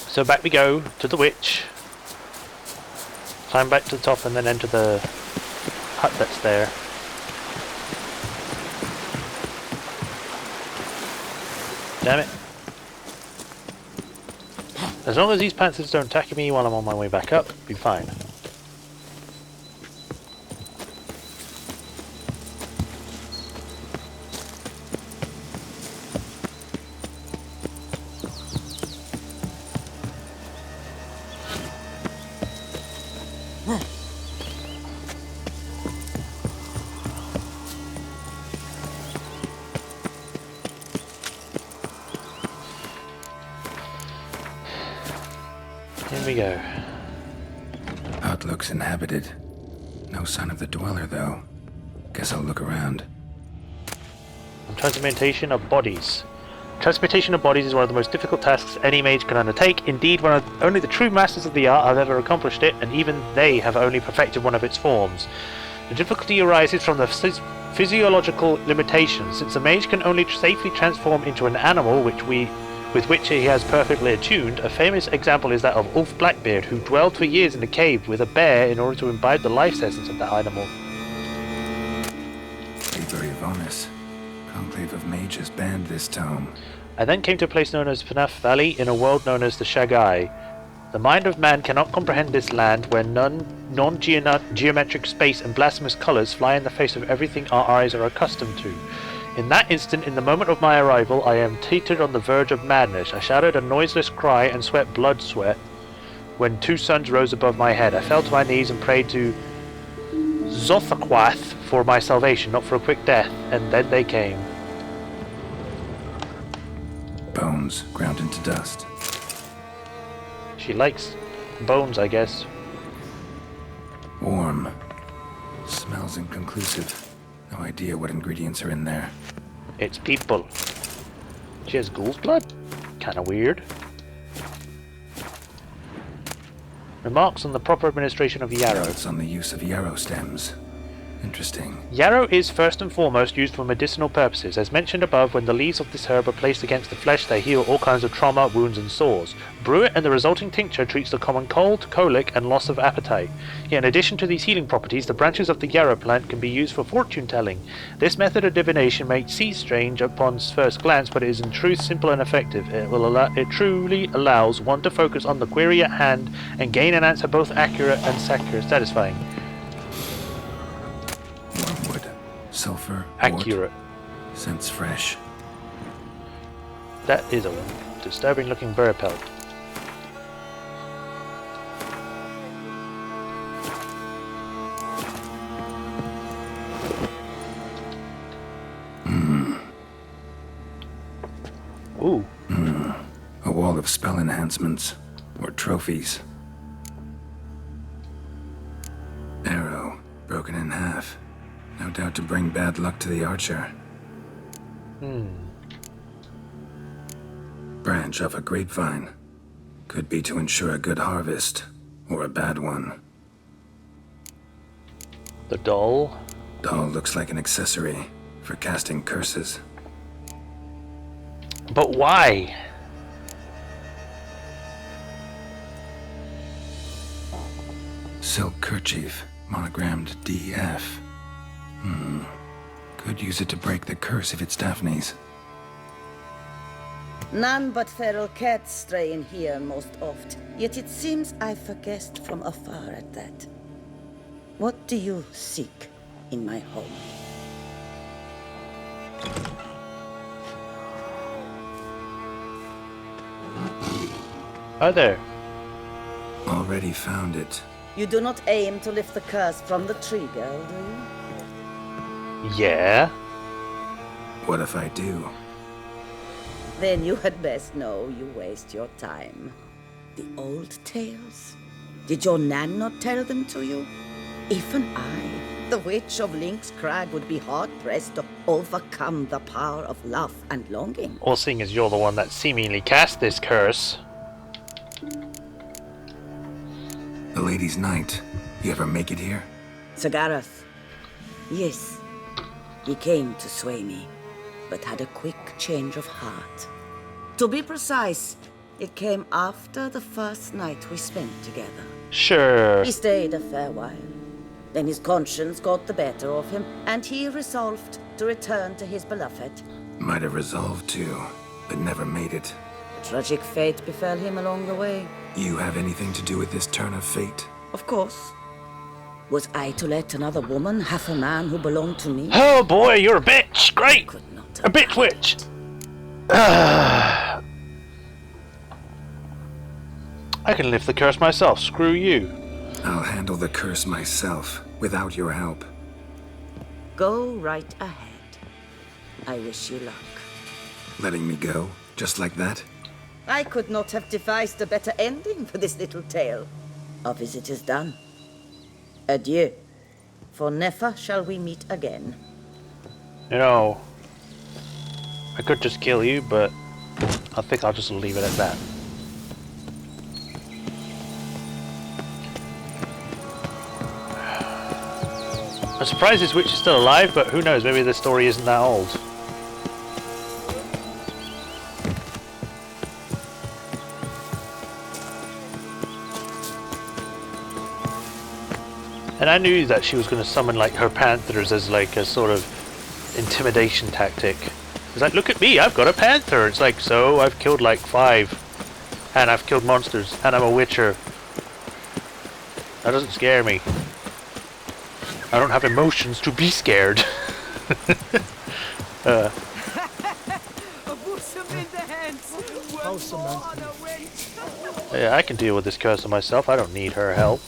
So back we go to the witch. Climb back to the top and then enter the hut that's there. Damn it. As long as these panthers don't attack me while I'm on my way back up, be fine. Here we go. Hut looks inhabited. No sign of the dweller, though. Guess I'll look around. Transmutation of bodies. Transmutation of bodies is one of the most difficult tasks any mage can undertake. Indeed, only the true masters of the art have ever accomplished it, and even they have only perfected one of its forms. The difficulty arises from the physiological limitations, since a mage can only safely transform into an animal with which he has perfectly attuned. A famous example is that of Ulf Blackbeard, who dwelled for years in a cave with a bear in order to imbibe the life essence of that animal. Liber Ivanis. Conclave of Mages banned this tome. I then came to a place known as Fnaf Valley in a world known as the Shagai. The mind of man cannot comprehend this land where non-geometric space and blasphemous colours fly in the face of everything our eyes are accustomed to. In that instant, in the moment of my arrival, I am teetered on the verge of madness. I shouted a noiseless cry and sweat blood sweat when two suns rose above my head. I fell to my knees and prayed to Zothakwath for my salvation, not for a quick death, and then they came. Bones ground into dust. She likes bones, I guess. Warm. Smells inconclusive. No idea what ingredients are in there. It's people. She has ghoul's blood? Kinda weird. Remarks on the proper administration of yarrow. Notes on the use of yarrow stems. Interesting. Yarrow is first and foremost used for medicinal purposes. As mentioned above, when the leaves of this herb are placed against the flesh, they heal all kinds of trauma, wounds and sores. Brew it and the resulting tincture treats the common cold, colic and loss of appetite. Yet in addition to these healing properties, the branches of the yarrow plant can be used for fortune telling. This method of divination may seem strange upon first glance, but it is in truth simple and effective. It truly allows one to focus on the query at hand and gain an answer both accurate and satisfying. Wormwood. Sulfur. Accurate. Wort. Scents fresh. That is a disturbing looking bear pelt. Ooh. A wall of spell enhancements. Or trophies. Arrow. Broken in half. No doubt to bring bad luck to the archer. Branch of a grapevine. Could be to ensure a good harvest. Or a bad one. The doll. Doll looks like an accessory for casting curses. But why? Silk kerchief, monogrammed DF. Could use it to break the curse if it's Daphne's. None but feral cats stray in here most oft, yet it seems I've guessed from afar at that. What do you seek in my home? Hi there. Already found it. You do not aim to lift the curse from the tree, girl, do you? Yeah. What if I do? Then you had best know you waste your time. The old tales? Did your Nan not tell them to you? Even I, the witch of Link's Crag, would be hard-pressed to overcome the power of love and longing. Well, seeing as you're the one that seemingly cast this curse. The Lady's Knight. You ever make it here? Sir Gareth. Yes. He came to sway me, but had a quick change of heart. To be precise, it came after the first night we spent together. Sure. He stayed a fair while. Then his conscience got the better of him, and he resolved to return to his beloved. Might have resolved to, but never made it. A tragic fate befell him along the way. You have anything to do with this turn of fate? Of course. Was I to let another woman have a man who belonged to me? Oh boy, you're a bitch! Great! A bitch witch! I can lift the curse myself, screw you. I'll handle the curse myself, without your help. Go right ahead. I wish you luck. Letting me go, just like that? I could not have devised a better ending for this little tale. Our visit is done. Adieu, for never shall we meet again. You know, I could just kill you, but I think I'll just leave it at that. I'm surprised this witch is still alive, but who knows, maybe the story isn't that old. And I knew that she was going to summon like her panthers as like a sort of intimidation tactic. It's like, look at me, I've got a panther. It's like, so I've killed like 5. And I've killed monsters. And I'm a witcher. That doesn't scare me. I don't have emotions to be scared. Yeah, I can deal with this curse on myself. I don't need her help.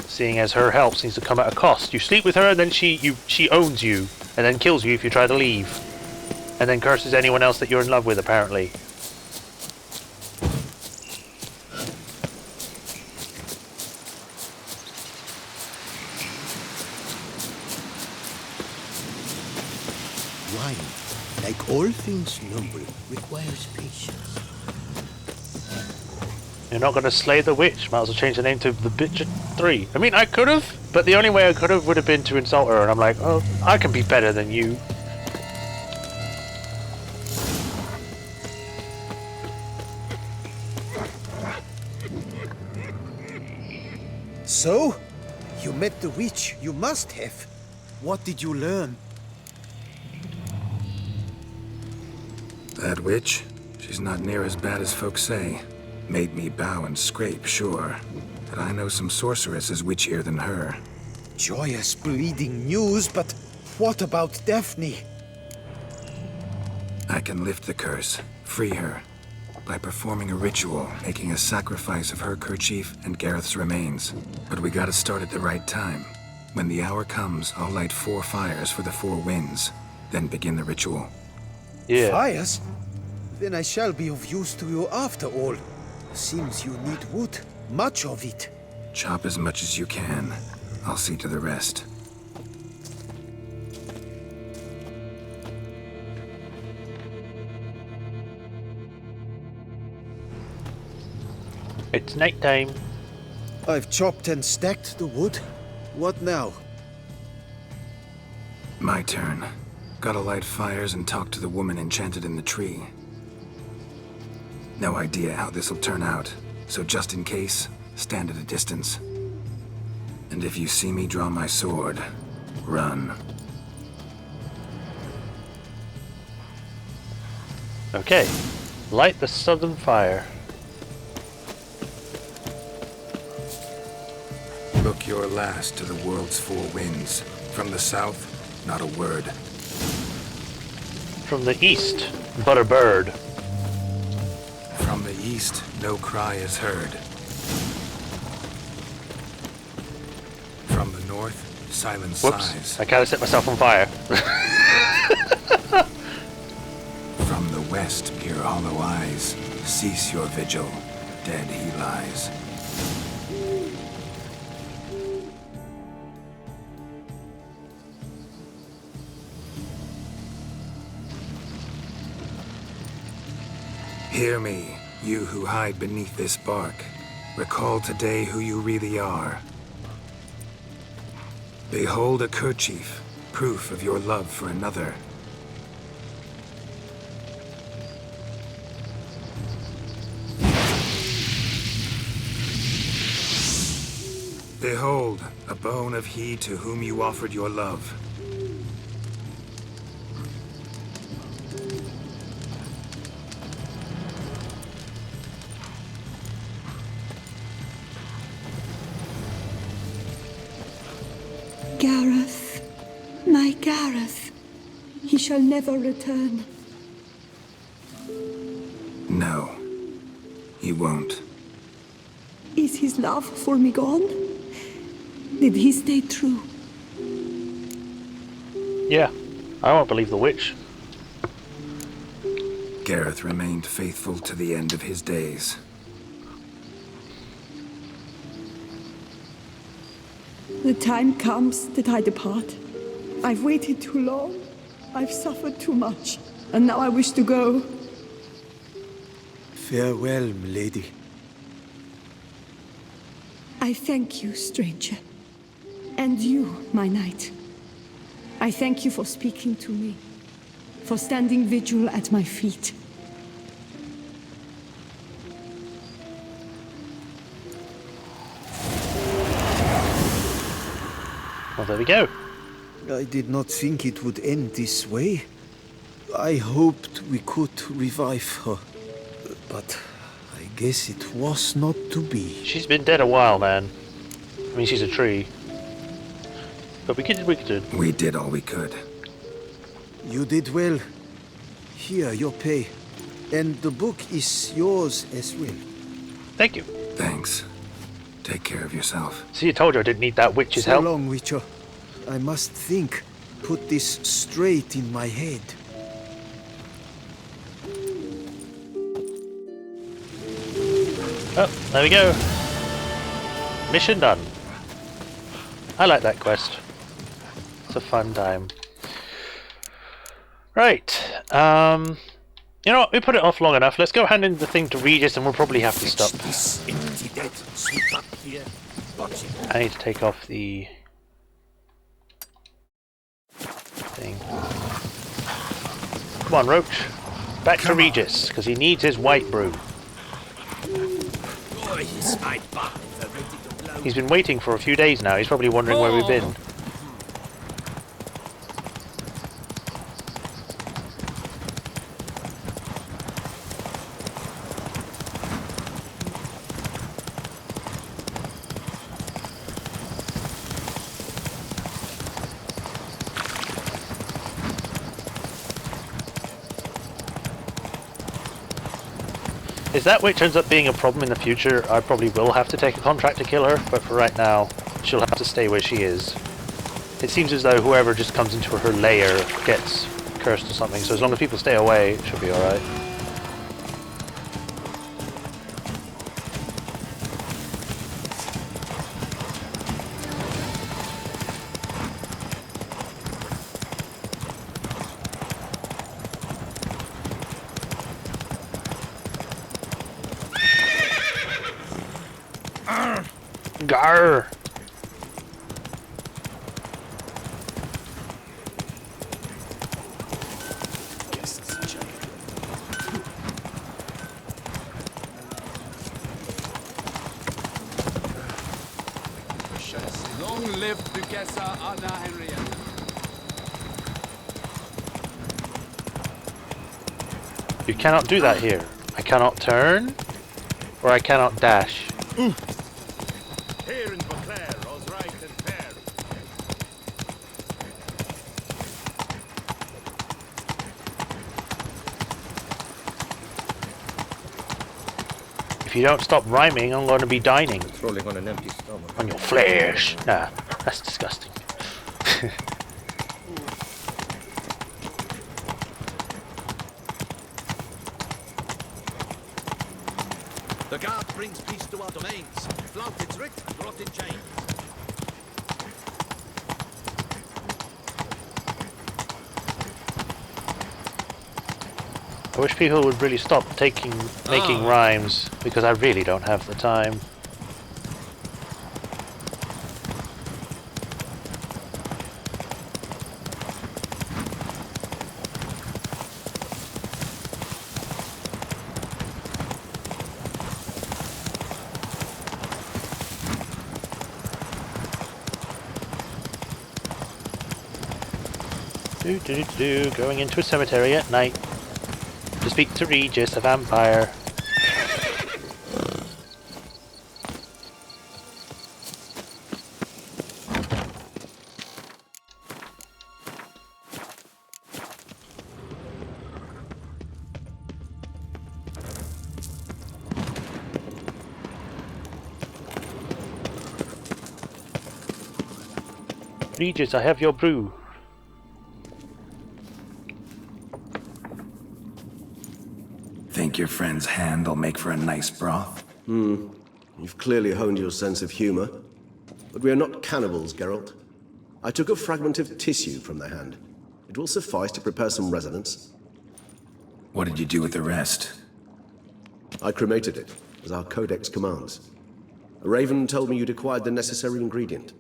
Seeing as her help seems to come at a cost. You sleep with her and then she owns you. And then kills you if you try to leave. And then curses anyone else that you're in love with, apparently. Wine, like all things noble, requires patience. You're not going to slay the witch. Might as well change the name to the Bitch 3. I mean, I could have, but the only way I could have would have been to insult her. And I'm like, oh, I can be better than you. So? You met the witch. You must have. What did you learn? That witch? She's not near as bad as folks say. Made me bow and scrape, sure. But I know some sorceresses witchier than her. Joyous bleeding news, but what about Daphne? I can lift the curse, free her, by performing a ritual, making a sacrifice of her kerchief and Gareth's remains. But we gotta start at the right time. When the hour comes, I'll light 4 fires for the 4 winds, then begin the ritual. Yeah. Fires? Then I shall be of use to you after all. Seems you need wood. Much of it. Chop as much as you can. I'll see to the rest. It's nighttime. I've chopped and stacked the wood. What now? My turn. Gotta light fires and talk to the woman enchanted in the tree. No idea how this'll turn out, so just in case, stand at a distance. And if you see me draw my sword, Run. Okay. Light the southern fire. Look your last to the world's four winds. From the south, not a word. From the east, but a bird. From the east, no cry is heard. From the north, silence sighs. I kind of set myself on fire. From the west, peer hollow eyes. Cease your vigil. Dead he lies. Hear me, you who hide beneath this bark. Recall today who you really are. Behold a kerchief, proof of your love for another. Behold, a bone of he to whom you offered your love. Gareth, my Gareth, he shall never return. No, he won't. Is his love for me gone? Did he stay true? Yeah, I won't believe the witch. Gareth remained faithful to the end of his days. The time comes that I depart. I've waited too long. I've suffered too much. And now I wish to go. Farewell, milady. I thank you, stranger. And you, my knight. I thank you for speaking to me. For standing vigil at my feet. Well, there we go. I did not think it would end this way. I hoped we could revive her. But I guess it was not to be. She's been dead a while, man. I mean, she's a tree. But we did what we could. We did all we could. You did well. Here, your pay. And the book is yours as well. Thank you. Thanks. Take care of yourself. See, I told you I didn't need that witch's So help. long, Witcher. I must think. Put this straight in my head. Oh, there we go. Mission done. I like that quest. It's a fun time. Right. You know what? We put it off long enough. Let's go hand in the thing to Regis and we'll probably have to stop. I need to take off the thing. Come on, Roach. Back to Regis, because he needs his white brew. He's been waiting for a few days now. He's probably wondering where we've been. If that witch ends up being a problem in the future, I probably will have to take a contract to kill her, but for right now, she'll have to stay where she is. It seems as though whoever just comes into her lair gets cursed or something, so as long as people stay away, it should be alright. Garr! delicious. Long live Duquesa Ana Henrietta. You cannot do that here. I cannot turn, or I cannot dash. Here in Beauclair, all's right and fair. If you don't stop rhyming, I'm going to be dining. Rolling on an empty stomach. On your flesh. Nah, that's disgusting. The guard brings peace to our domains. Flouted writ, brought in chains. I wish people would really stop making rhymes, because I really don't have the time. Going into a cemetery at night to speak to Regis, a vampire. Regis, I have your brew. Think your friend's hand'll make for a nice broth? You've clearly honed your sense of humor. But we are not cannibals, Geralt. I took a fragment of tissue from the hand. It will suffice to prepare some resonance. What did you do with the rest? I cremated it, as our codex commands. A raven told me you'd acquired the necessary ingredient.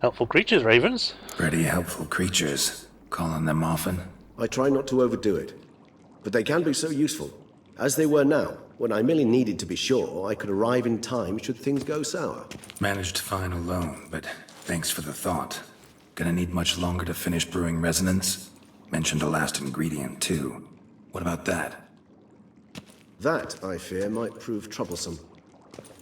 Helpful creatures, ravens. Pretty helpful creatures. Call on them often? I try not to overdo it. But they can be so useful, as they were now, when I merely needed to be sure I could arrive in time should things go sour. Managed fine alone, but thanks for the thought. Gonna need much longer to finish brewing resonance? Mentioned a last ingredient, too. What about that? That, I fear, might prove troublesome.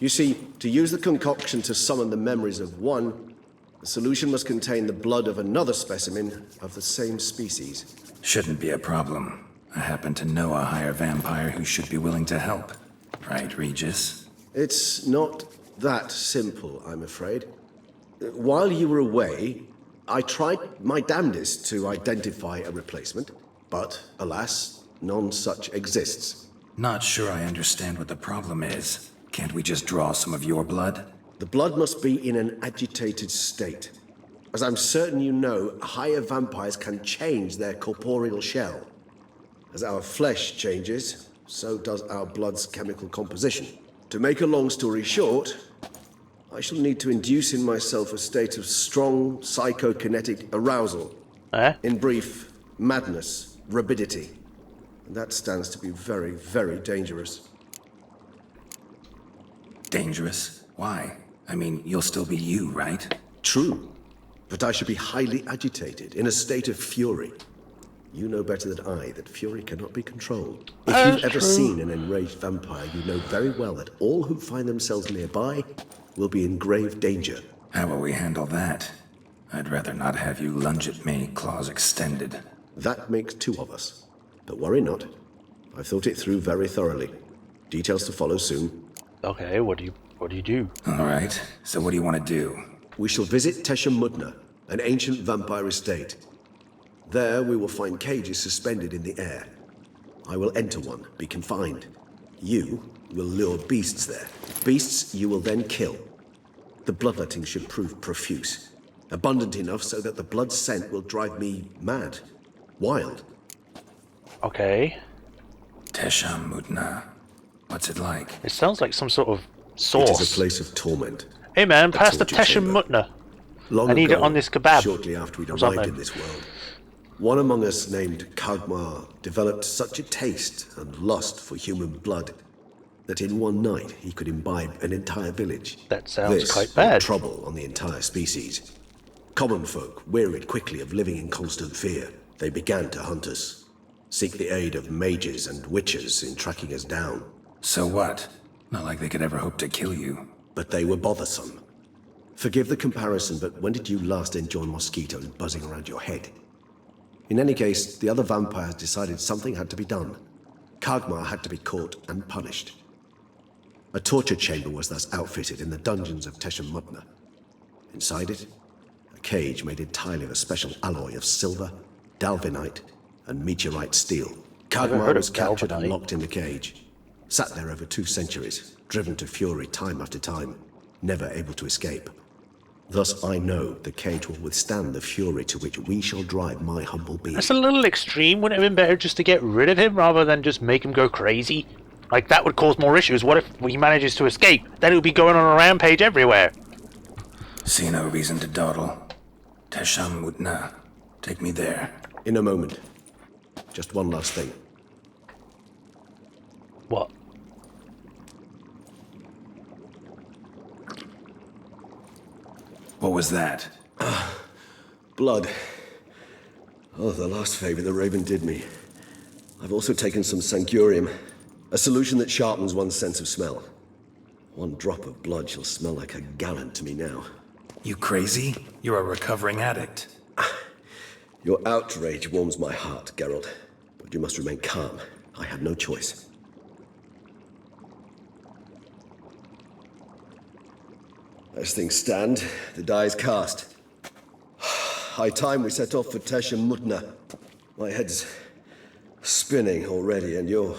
You see, to use the concoction to summon the memories of one, the solution must contain the blood of another specimen of the same species. Shouldn't be a problem. I happen to know a higher vampire who should be willing to help. Right, Regis? It's not that simple, I'm afraid. While you were away, I tried my damnedest to identify a replacement, but alas, none such exists. Not sure I understand what the problem is. Can't we just draw some of your blood? The blood must be in an agitated state. As I'm certain you know, higher vampires can change their corporeal shell. As our flesh changes, so does our blood's chemical composition. To make a long story short, I shall need to induce in myself a state of strong psychokinetic arousal. In brief, madness, rabidity. And that stands to be very, very dangerous. Dangerous? Why? I mean, you'll still be you, right? True. But I should be highly agitated, in a state of fury. You know better than I that fury cannot be controlled. If you've ever seen an enraged vampire, you know very well that all who find themselves nearby will be in grave danger. How will we handle that? I'd rather not have you lunge at me, claws extended. That makes two of us. But worry not. I've thought it through very thoroughly. Details to follow soon. Okay, what do you do? All right, so what do you want to do? We shall visit Tesha Mudna, an ancient vampire estate. There we will find cages suspended in the air. I will enter one, be confined. You will lure beasts there. Beasts you will then kill. The bloodletting should prove profuse. Abundant enough so that the blood scent will drive me mad. Wild. Okay. Tesha Mudna. What's it like? It sounds like some sort of sauce. It is a place of torment. Hey man, pass the Tesha Mudna. I need it on this kebab. Shortly after we'd arrived in this world, one among us named Kagmar developed such a taste and lust for human blood that in one night he could imbibe an entire village. That sounds This quite brought bad. trouble on the entire species. Common folk wearied quickly of living in constant fear. They began to hunt us, seek the aid of mages and witches in tracking us down. So what? Not like they could ever hope to kill you. But they were bothersome. Forgive the comparison, but when did you last enjoy mosquitoes buzzing around your head? In any case, the other vampires decided something had to be done. Kagmar had to be caught and punished. A torture chamber was thus outfitted in the dungeons of Teshem Mutna. Inside it, a cage made entirely of a special alloy of silver, dalvinite, and meteorite steel. Kagmar was captured and locked in the cage. Sat there over 2 centuries, driven to fury time after time, never able to escape. Thus I know the cage will withstand the fury to which we shall drive my humble being. That's a little extreme. Wouldn't it have been better just to get rid of him rather than just make him go crazy? Like, that would cause more issues. What if he manages to escape? Then he would be going on a rampage everywhere. See no reason to dawdle. Teshem Mutna. Take me there. In a moment. Just one last thing. What? What was that? Blood. Oh, the last favor the Raven did me. I've also taken some Sancurium, a solution that sharpens one's sense of smell. 1 drop of blood shall smell like a gallon to me now. You crazy? You're a recovering addict. Your outrage warms my heart, Geralt. But you must remain calm. I had no choice. As things stand, the die is cast. High time we set off for Teshem Mutna. My head's spinning already, and you're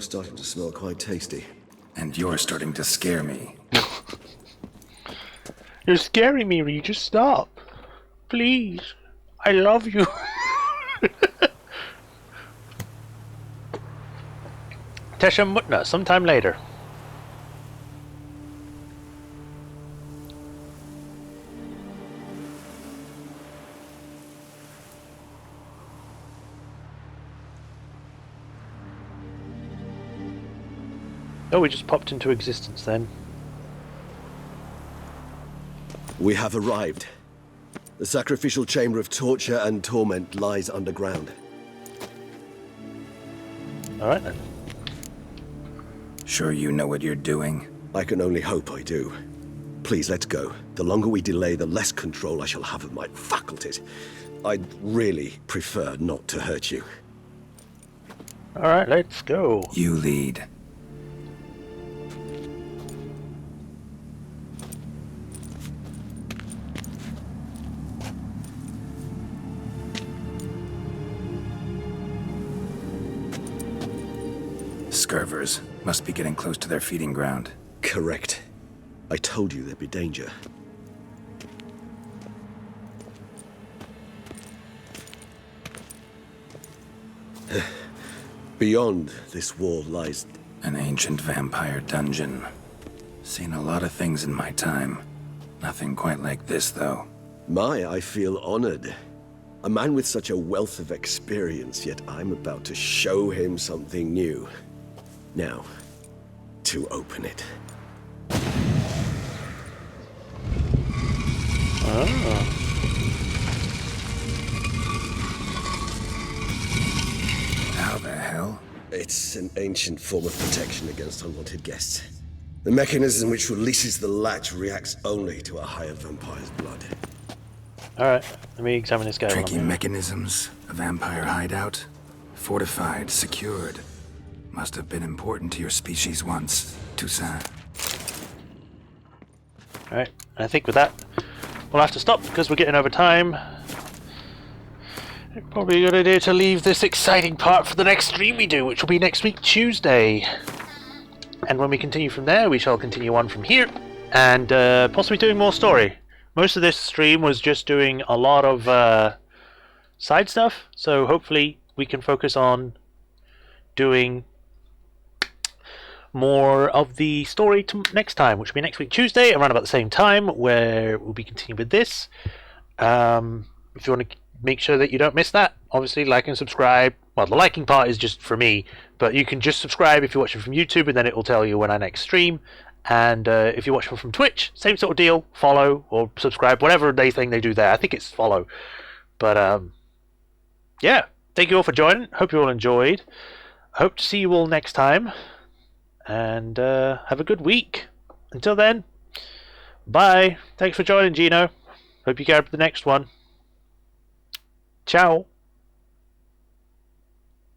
starting to smell quite tasty. And you're starting to scare me. You're scaring me, Regis. Stop. Please. I love you. Teshem Mutna, sometime later. Oh, we just popped into existence then. We have arrived. The sacrificial chamber of torture and torment lies underground. Alright then. Sure you know what you're doing? I can only hope I do. Please, let's go. The longer we delay, the less control I shall have of my faculties. I'd really prefer not to hurt you. Alright, let's go. You lead. Scurvers must be getting close to their feeding ground. Correct. I told you there'd be danger. Beyond this wall lies an ancient vampire dungeon. Seen a lot of things in my time. Nothing quite like this, though. I feel honored. A man with such a wealth of experience, yet I'm about to show him something new. Now, to open it. How the hell? It's an ancient form of protection against unwanted guests. The mechanism which releases the latch reacts only to a higher vampire's blood. Alright, let me examine this guy. Tricky mechanisms, a vampire hideout, fortified, secured. Must have been important to your species once, Toussaint. Alright, I think with that, we'll have to stop because we're getting over time. Probably a good idea to leave this exciting part for the next stream we do, which will be next week, Tuesday. And when we continue from there, we shall continue on from here, and possibly doing more story. Most of this stream was just doing a lot of side stuff, so hopefully we can focus on doing more of the story next time, which will be next week Tuesday around about the same time, where we'll be continuing with this. If you want to make sure that you don't miss that. Obviously, like and subscribe. Well, the liking part is just for me, but you can just subscribe if you're watching from YouTube, and then it will tell you when I next stream. And if you're watching from Twitch, same sort of deal. Follow or subscribe, whatever they think they do there. I think it's follow. But yeah, thank you all for joining. Hope you all enjoyed. Hope to see you all next time. And have a good week. Until then, bye. Thanks for joining, Gino. Hope you get up to the next one. Ciao.